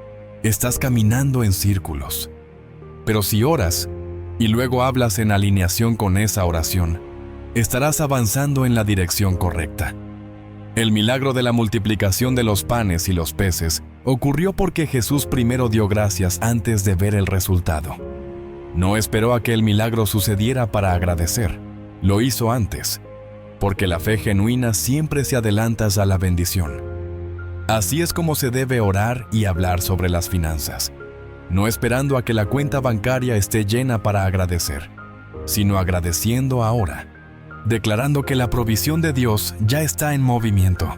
estás caminando en círculos. Pero si oras y luego hablas en alineación con esa oración, estarás avanzando en la dirección correcta. El milagro de la multiplicación de los panes y los peces ocurrió porque Jesús primero dio gracias antes de ver el resultado. No esperó a que el milagro sucediera para agradecer, lo hizo antes, porque la fe genuina siempre se adelanta a la bendición. Así es como se debe orar y hablar sobre las finanzas, no esperando a que la cuenta bancaria esté llena para agradecer, sino agradeciendo ahora, declarando que la provisión de Dios ya está en movimiento.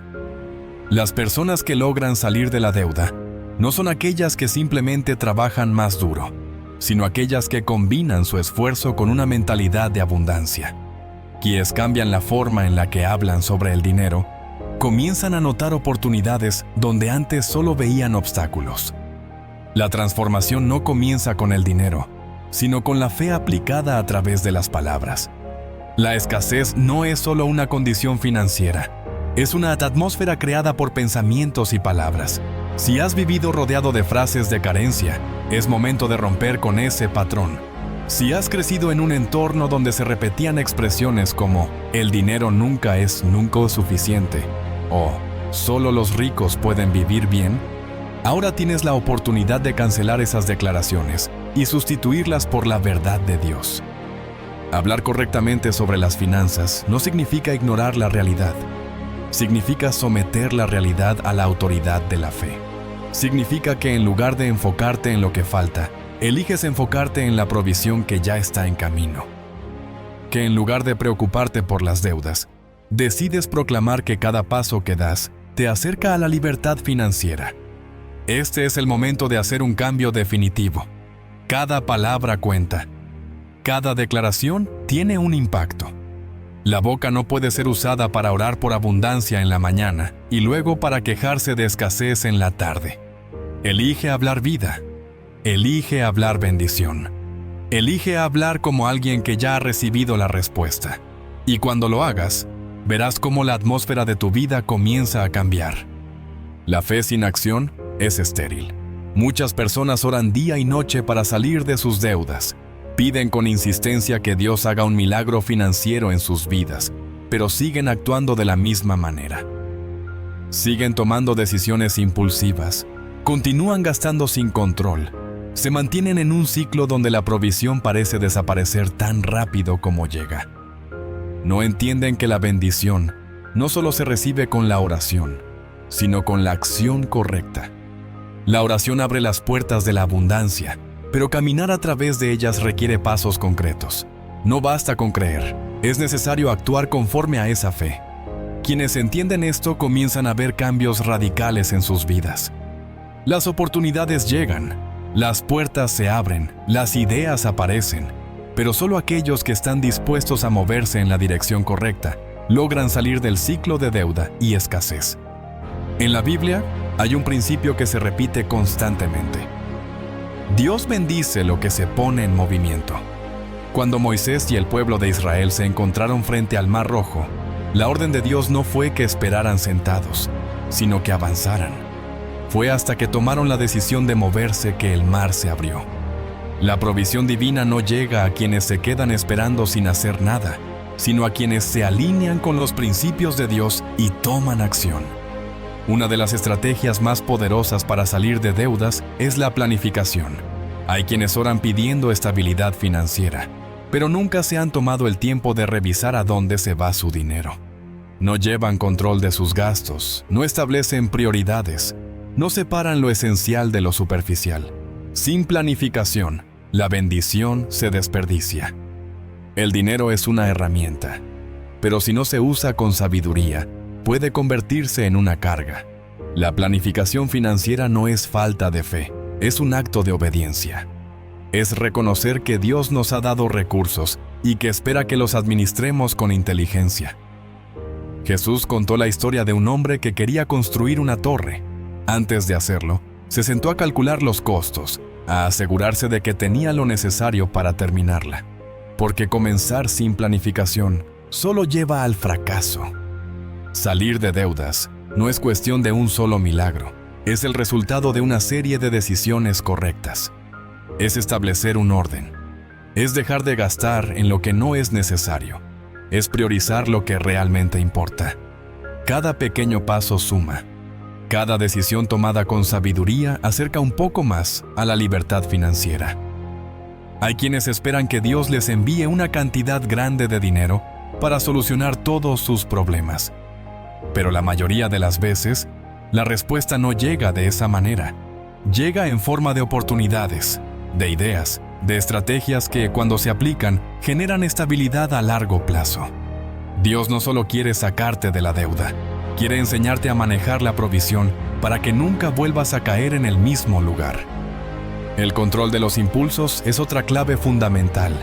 Las personas que logran salir de la deuda no son aquellas que simplemente trabajan más duro, sino aquellas que combinan su esfuerzo con una mentalidad de abundancia. Quienes cambian la forma en la que hablan sobre el dinero, comienzan a notar oportunidades donde antes solo veían obstáculos. La transformación no comienza con el dinero, sino con la fe aplicada a través de las palabras. La escasez no es solo una condición financiera, es una atmósfera creada por pensamientos y palabras. Si has vivido rodeado de frases de carencia, es momento de romper con ese patrón. Si has crecido en un entorno donde se repetían expresiones como «el dinero nunca es nunca suficiente» o «solo los ricos pueden vivir bien», ahora tienes la oportunidad de cancelar esas declaraciones y sustituirlas por la verdad de Dios. Hablar correctamente sobre las finanzas no significa ignorar la realidad. Significa someter la realidad a la autoridad de la fe. Significa que en lugar de enfocarte en lo que falta, eliges enfocarte en la provisión que ya está en camino. Que en lugar de preocuparte por las deudas, decides proclamar que cada paso que das te acerca a la libertad financiera. Este es el momento de hacer un cambio definitivo. Cada palabra cuenta. Cada declaración tiene un impacto. La boca no puede ser usada para orar por abundancia en la mañana y luego para quejarse de escasez en la tarde. Elige hablar vida. Elige hablar bendición. Elige hablar como alguien que ya ha recibido la respuesta. Y cuando lo hagas, verás cómo la atmósfera de tu vida comienza a cambiar. La fe sin acción es estéril. Muchas personas oran día y noche para salir de sus deudas. Piden con insistencia que Dios haga un milagro financiero en sus vidas, pero siguen actuando de la misma manera. Siguen tomando decisiones impulsivas. Continúan gastando sin control. Se mantienen en un ciclo donde la provisión parece desaparecer tan rápido como llega. No entienden que la bendición no solo se recibe con la oración, sino con la acción correcta. La oración abre las puertas de la abundancia, pero caminar a través de ellas requiere pasos concretos. No basta con creer, es necesario actuar conforme a esa fe. Quienes entienden esto comienzan a ver cambios radicales en sus vidas. Las oportunidades llegan, las puertas se abren, las ideas aparecen, pero solo aquellos que están dispuestos a moverse en la dirección correcta logran salir del ciclo de deuda y escasez. En la Biblia hay un principio que se repite constantemente. Dios bendice lo que se pone en movimiento. Cuando Moisés y el pueblo de Israel se encontraron frente al Mar Rojo, la orden de Dios no fue que esperaran sentados, sino que avanzaran. Fue hasta que tomaron la decisión de moverse que el mar se abrió. La provisión divina no llega a quienes se quedan esperando sin hacer nada, sino a quienes se alinean con los principios de Dios y toman acción. Una de las estrategias más poderosas para salir de deudas es la planificación. Hay quienes oran pidiendo estabilidad financiera, pero nunca se han tomado el tiempo de revisar a dónde se va su dinero. No llevan control de sus gastos, no establecen prioridades, no separan lo esencial de lo superficial. Sin planificación, la bendición se desperdicia. El dinero es una herramienta, pero si no se usa con sabiduría, puede convertirse en una carga. La planificación financiera no es falta de fe, es un acto de obediencia. Es reconocer que Dios nos ha dado recursos y que espera que los administremos con inteligencia. Jesús contó la historia de un hombre que quería construir una torre. Antes de hacerlo, se sentó a calcular los costos, a asegurarse de que tenía lo necesario para terminarla. Porque comenzar sin planificación solo lleva al fracaso. Salir de deudas no es cuestión de un solo milagro, es el resultado de una serie de decisiones correctas. Es establecer un orden. Es dejar de gastar en lo que no es necesario. Es priorizar lo que realmente importa. Cada pequeño paso suma. Cada decisión tomada con sabiduría acerca un poco más a la libertad financiera. Hay quienes esperan que Dios les envíe una cantidad grande de dinero para solucionar todos sus problemas. Pero la mayoría de las veces, la respuesta no llega de esa manera. Llega en forma de oportunidades, de ideas, de estrategias que, cuando se aplican, generan estabilidad a largo plazo. Dios no solo quiere sacarte de la deuda, quiere enseñarte a manejar la provisión para que nunca vuelvas a caer en el mismo lugar. El control de los impulsos es otra clave fundamental.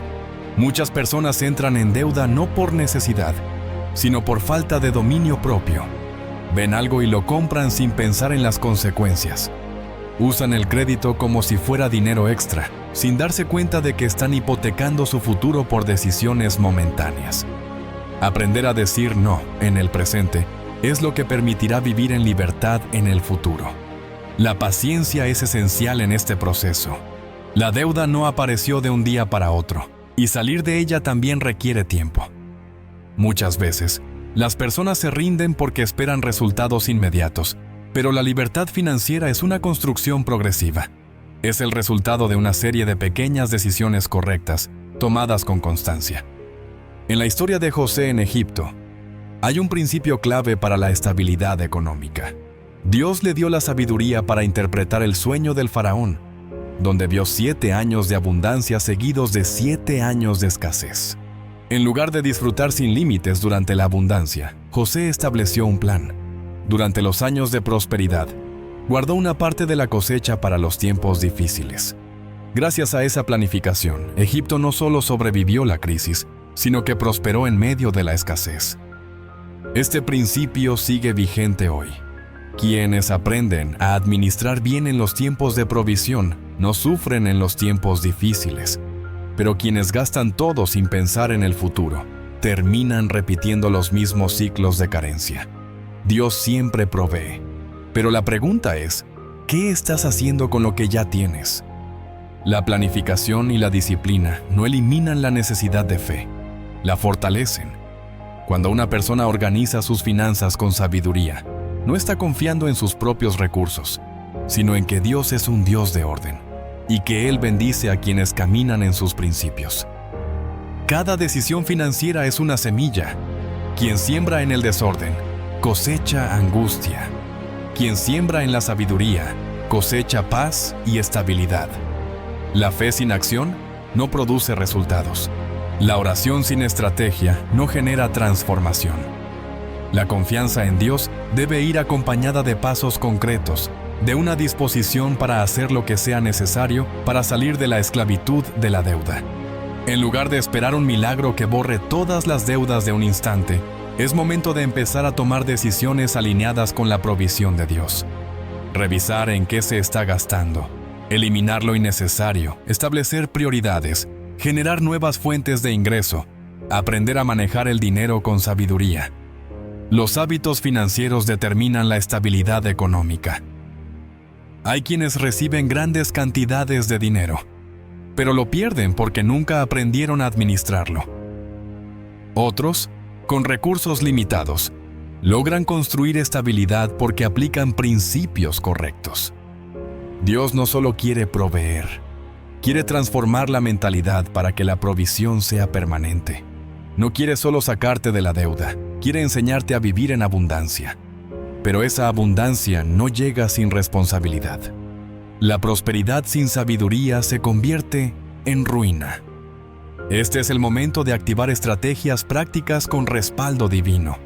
Muchas personas entran en deuda no por necesidad, sino por falta de dominio propio. Ven algo y lo compran sin pensar en las consecuencias. Usan el crédito como si fuera dinero extra, sin darse cuenta de que están hipotecando su futuro por decisiones momentáneas. Aprender a decir no en el presente es lo que permitirá vivir en libertad en el futuro. La paciencia es esencial en este proceso. La deuda no apareció de un día para otro, y salir de ella también requiere tiempo. Muchas veces, las personas se rinden porque esperan resultados inmediatos, pero la libertad financiera es una construcción progresiva. Es el resultado de una serie de pequeñas decisiones correctas, tomadas con constancia. En la historia de José en Egipto, hay un principio clave para la estabilidad económica. Dios le dio la sabiduría para interpretar el sueño del faraón, donde vio 7 años de abundancia seguidos de 7 años de escasez. En lugar de disfrutar sin límites durante la abundancia, José estableció un plan. Durante los años de prosperidad, guardó una parte de la cosecha para los tiempos difíciles. Gracias a esa planificación, Egipto no solo sobrevivió la crisis, sino que prosperó en medio de la escasez. Este principio sigue vigente hoy. Quienes aprenden a administrar bien en los tiempos de provisión no sufren en los tiempos difíciles, pero quienes gastan todo sin pensar en el futuro terminan repitiendo los mismos ciclos de carencia. Dios siempre provee, pero la pregunta es, ¿qué estás haciendo con lo que ya tienes? La planificación y la disciplina no eliminan la necesidad de fe, la fortalecen. Cuando una persona organiza sus finanzas con sabiduría, no está confiando en sus propios recursos, sino en que Dios es un Dios de orden y que Él bendice a quienes caminan en sus principios. Cada decisión financiera es una semilla. Quien siembra en el desorden, cosecha angustia. Quien siembra en la sabiduría, cosecha paz y estabilidad. La fe sin acción no produce resultados. La oración sin estrategia no genera transformación. La confianza en Dios debe ir acompañada de pasos concretos, de una disposición para hacer lo que sea necesario para salir de la esclavitud de la deuda. En lugar de esperar un milagro que borre todas las deudas de un instante, es momento de empezar a tomar decisiones alineadas con la provisión de Dios. Revisar en qué se está gastando, eliminar lo innecesario, establecer prioridades, generar nuevas fuentes de ingreso, aprender a manejar el dinero con sabiduría. Los hábitos financieros determinan la estabilidad económica. Hay quienes reciben grandes cantidades de dinero, pero lo pierden porque nunca aprendieron a administrarlo. Otros, con recursos limitados, logran construir estabilidad porque aplican principios correctos. Dios no solo quiere proveer, quiere transformar la mentalidad para que la provisión sea permanente. No quiere solo sacarte de la deuda, quiere enseñarte a vivir en abundancia. Pero esa abundancia no llega sin responsabilidad. La prosperidad sin sabiduría se convierte en ruina. Este es el momento de activar estrategias prácticas con respaldo divino.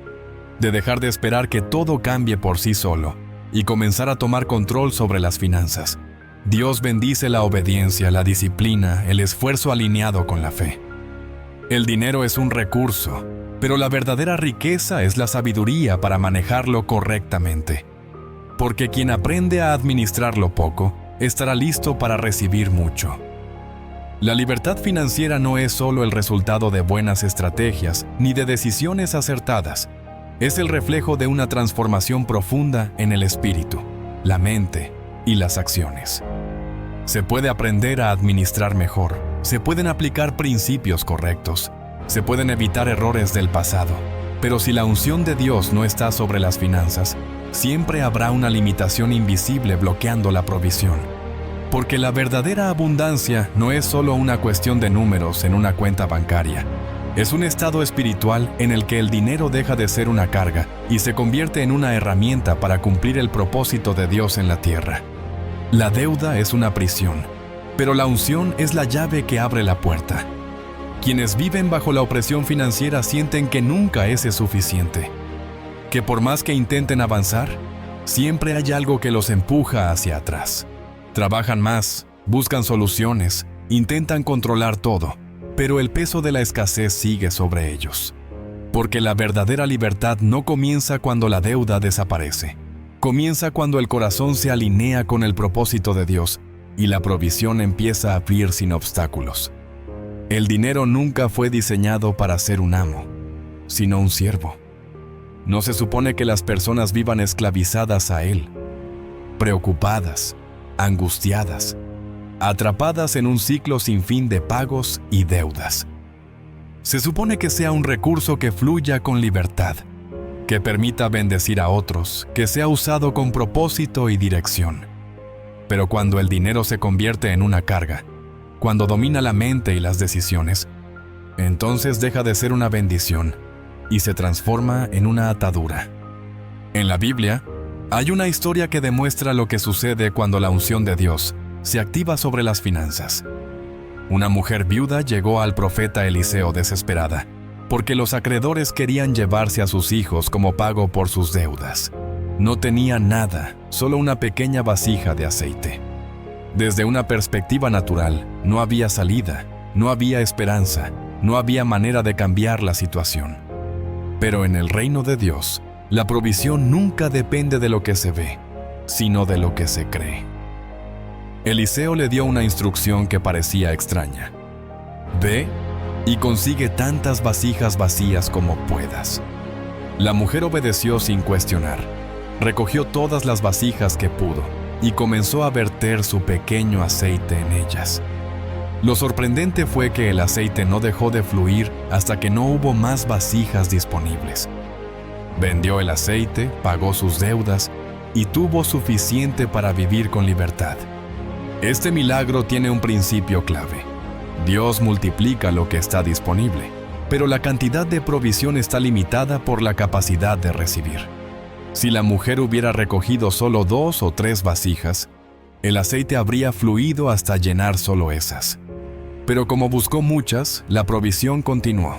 de dejar de esperar que todo cambie por sí solo y comenzar a tomar control sobre las finanzas. Dios bendice la obediencia, la disciplina, el esfuerzo alineado con la fe. El dinero es un recurso, pero la verdadera riqueza es la sabiduría para manejarlo correctamente. Porque quien aprende a administrarlo poco, estará listo para recibir mucho. La libertad financiera no es solo el resultado de buenas estrategias ni de decisiones acertadas. Es el reflejo de una transformación profunda en el espíritu, la mente y las acciones. Se puede aprender a administrar mejor, se pueden aplicar principios correctos, se pueden evitar errores del pasado, pero si la unción de Dios no está sobre las finanzas, siempre habrá una limitación invisible bloqueando la provisión. Porque la verdadera abundancia no es solo una cuestión de números en una cuenta bancaria. Es un estado espiritual en el que el dinero deja de ser una carga y se convierte en una herramienta para cumplir el propósito de Dios en la tierra. La deuda es una prisión, pero la unción es la llave que abre la puerta. Quienes viven bajo la opresión financiera sienten que nunca es suficiente, que por más que intenten avanzar, siempre hay algo que los empuja hacia atrás. Trabajan más, buscan soluciones, intentan controlar todo, pero el peso de la escasez sigue sobre ellos. Porque la verdadera libertad no comienza cuando la deuda desaparece. Comienza cuando el corazón se alinea con el propósito de Dios y la provisión empieza a fluir sin obstáculos. El dinero nunca fue diseñado para ser un amo, sino un siervo. No se supone que las personas vivan esclavizadas a él, preocupadas, angustiadas, atrapadas en un ciclo sin fin de pagos y deudas. Se supone que sea un recurso que fluya con libertad, que permita bendecir a otros, que sea usado con propósito y dirección. Pero cuando el dinero se convierte en una carga, cuando domina la mente y las decisiones, entonces deja de ser una bendición y se transforma en una atadura. En la Biblia, hay una historia que demuestra lo que sucede cuando la unción de Dios se activa sobre las finanzas. Una mujer viuda llegó al profeta Eliseo desesperada, porque los acreedores querían llevarse a sus hijos como pago por sus deudas. No tenía nada, solo una pequeña vasija de aceite. Desde una perspectiva natural, no había salida, no había esperanza, no había manera de cambiar la situación. Pero en el reino de Dios, la provisión nunca depende de lo que se ve, sino de lo que se cree. Eliseo le dio una instrucción que parecía extraña. Ve y consigue tantas vasijas vacías como puedas. La mujer obedeció sin cuestionar. Recogió todas las vasijas que pudo y comenzó a verter su pequeño aceite en ellas. Lo sorprendente fue que el aceite no dejó de fluir hasta que no hubo más vasijas disponibles. Vendió el aceite, pagó sus deudas y tuvo suficiente para vivir con libertad. Este milagro tiene un principio clave. Dios multiplica lo que está disponible, pero la cantidad de provisión está limitada por la capacidad de recibir. Si la mujer hubiera recogido solo 2 o 3 vasijas, el aceite habría fluido hasta llenar solo esas. Pero como buscó muchas, la provisión continuó.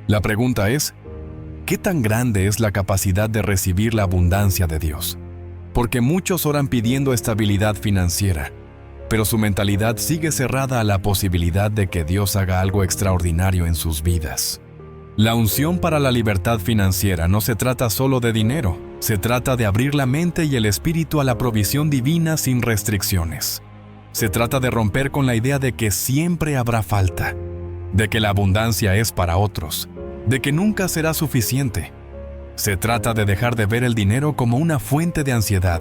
La pregunta es, ¿qué tan grande es la capacidad de recibir la abundancia de Dios? Porque muchos oran pidiendo estabilidad financiera, pero su mentalidad sigue cerrada a la posibilidad de que Dios haga algo extraordinario en sus vidas. La unción para la libertad financiera no se trata solo de dinero, se trata de abrir la mente y el espíritu a la provisión divina sin restricciones. Se trata de romper con la idea de que siempre habrá falta, de que la abundancia es para otros, de que nunca será suficiente. Se trata de dejar de ver el dinero como una fuente de ansiedad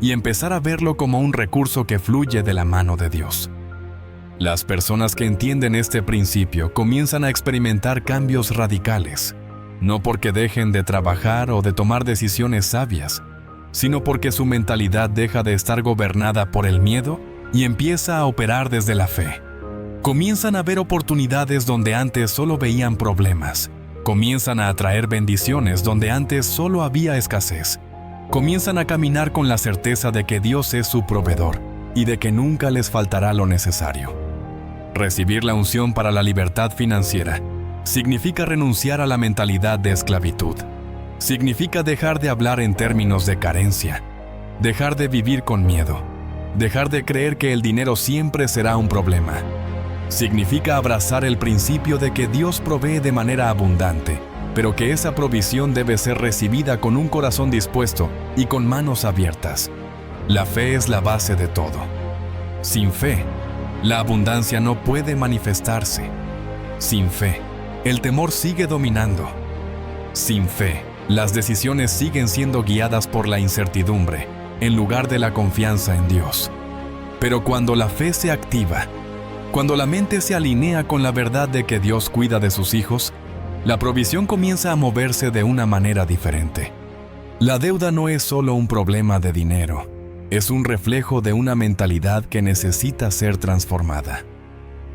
y empezar a verlo como un recurso que fluye de la mano de Dios. Las personas que entienden este principio comienzan a experimentar cambios radicales, no porque dejen de trabajar o de tomar decisiones sabias, sino porque su mentalidad deja de estar gobernada por el miedo y empieza a operar desde la fe. Comienzan a ver oportunidades donde antes solo veían problemas. Comienzan a atraer bendiciones donde antes solo había escasez. Comienzan a caminar con la certeza de que Dios es su proveedor y de que nunca les faltará lo necesario. Recibir la unción para la libertad financiera Significa renunciar a la mentalidad de esclavitud. Significa dejar de hablar en términos de carencia, dejar de vivir con miedo, dejar de creer que el dinero siempre será un problema. Significa abrazar el principio de que Dios provee de manera abundante, pero que esa provisión debe ser recibida con un corazón dispuesto y con manos abiertas. La fe es la base de todo. Sin fe, la abundancia no puede manifestarse. Sin fe, el temor sigue dominando. Sin fe, las decisiones siguen siendo guiadas por la incertidumbre, en lugar de la confianza en Dios. Pero cuando la fe se activa, cuando la mente se alinea con la verdad de que Dios cuida de sus hijos, la provisión comienza a moverse de una manera diferente. La deuda no es solo un problema de dinero, es un reflejo de una mentalidad que necesita ser transformada.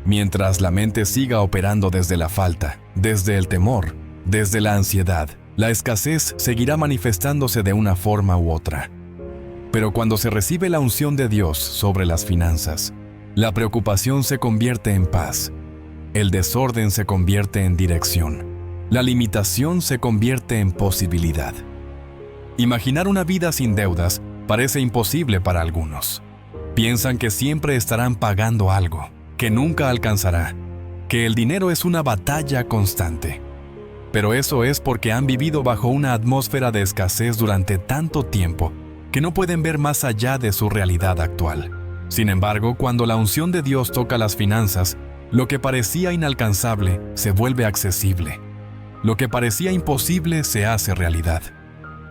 Mientras la mente siga operando desde la falta, desde el temor, desde la ansiedad, la escasez seguirá manifestándose de una forma u otra. Pero cuando se recibe la unción de Dios sobre las finanzas, la preocupación se convierte en paz, el desorden se convierte en dirección, la limitación se convierte en posibilidad. Imaginar una vida sin deudas parece imposible para algunos. Piensan que siempre estarán pagando algo, que nunca alcanzará, que el dinero es una batalla constante. Pero eso es porque han vivido bajo una atmósfera de escasez durante tanto tiempo que no pueden ver más allá de su realidad actual. Sin embargo, cuando la unción de Dios toca las finanzas, lo que parecía inalcanzable se vuelve accesible. Lo que parecía imposible se hace realidad.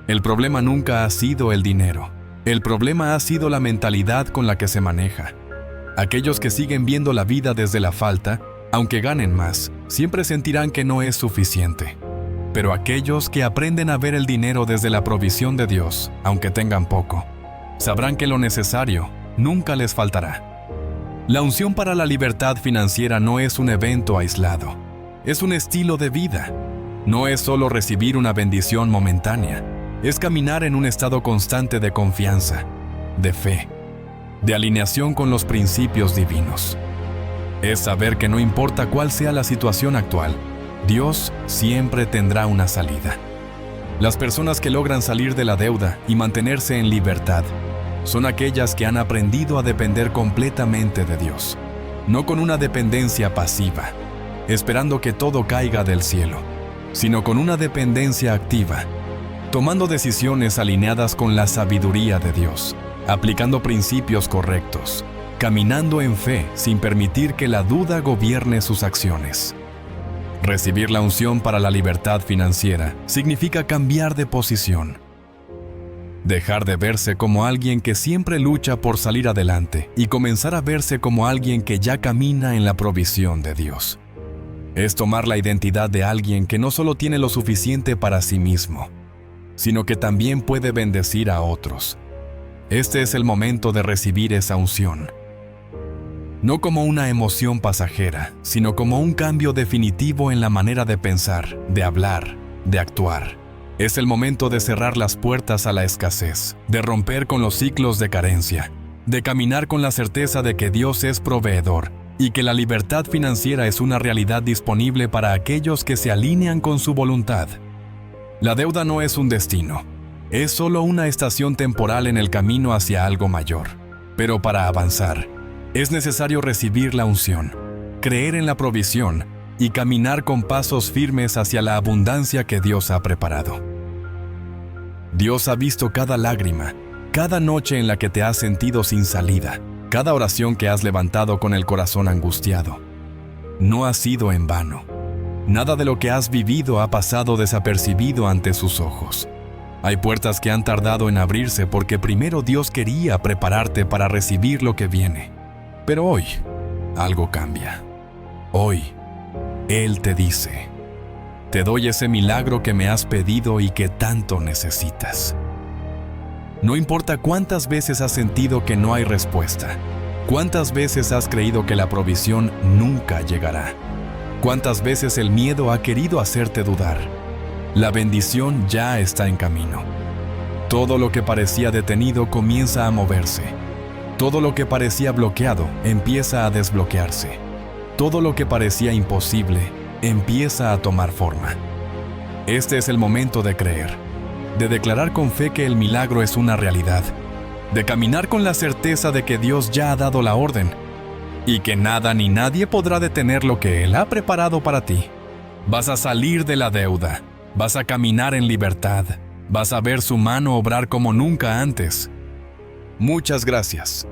El problema nunca ha sido el dinero. El problema ha sido la mentalidad con la que se maneja. Aquellos que siguen viendo la vida desde la falta, aunque ganen más, siempre sentirán que no es suficiente. Pero aquellos que aprenden a ver el dinero desde la provisión de Dios, aunque tengan poco, sabrán que lo necesario nunca les faltará. La unción para la libertad financiera no es un evento aislado, es un estilo de vida. No es solo recibir una bendición momentánea, es caminar en un estado constante de confianza, de fe, de alineación con los principios divinos. Es saber que no importa cuál sea la situación actual, Dios siempre tendrá una salida. Las personas que logran salir de la deuda y mantenerse en libertad son aquellas que han aprendido a depender completamente de Dios, no con una dependencia pasiva, esperando que todo caiga del cielo, sino con una dependencia activa, tomando decisiones alineadas con la sabiduría de Dios, aplicando principios correctos, caminando en fe sin permitir que la duda gobierne sus acciones. Recibir la unción para la libertad financiera significa cambiar de posición. Dejar de verse como alguien que siempre lucha por salir adelante y comenzar a verse como alguien que ya camina en la provisión de Dios. Es tomar la identidad de alguien que no solo tiene lo suficiente para sí mismo, sino que también puede bendecir a otros. Este es el momento de recibir esa unción. No como una emoción pasajera, sino como un cambio definitivo en la manera de pensar, de hablar, de actuar. Es el momento de cerrar las puertas a la escasez, de romper con los ciclos de carencia, de caminar con la certeza de que Dios es proveedor y que la libertad financiera es una realidad disponible para aquellos que se alinean con su voluntad. La deuda no es un destino, es solo una estación temporal en el camino hacia algo mayor. Pero para avanzar, es necesario recibir la unción, creer en la provisión y caminar con pasos firmes hacia la abundancia que Dios ha preparado. Dios ha visto cada lágrima, cada noche en la que te has sentido sin salida, cada oración que has levantado con el corazón angustiado. No ha sido en vano. Nada de lo que has vivido ha pasado desapercibido ante sus ojos. Hay puertas que han tardado en abrirse porque primero Dios quería prepararte para recibir lo que viene. Pero hoy, algo cambia. Hoy, Él te dice: te doy ese milagro que me has pedido y que tanto necesitas. No importa cuántas veces has sentido que no hay respuesta, cuántas veces has creído que la provisión nunca llegará, cuántas veces el miedo ha querido hacerte dudar, la bendición ya está en camino. Todo lo que parecía detenido comienza a moverse. Todo lo que parecía bloqueado empieza a desbloquearse. Todo lo que parecía imposible empieza a tomar forma. Este es el momento de creer, de declarar con fe que el milagro es una realidad, de caminar con la certeza de que Dios ya ha dado la orden y que nada ni nadie podrá detener lo que Él ha preparado para ti. Vas a salir de la deuda, vas a caminar en libertad, vas a ver su mano obrar como nunca antes. Muchas gracias.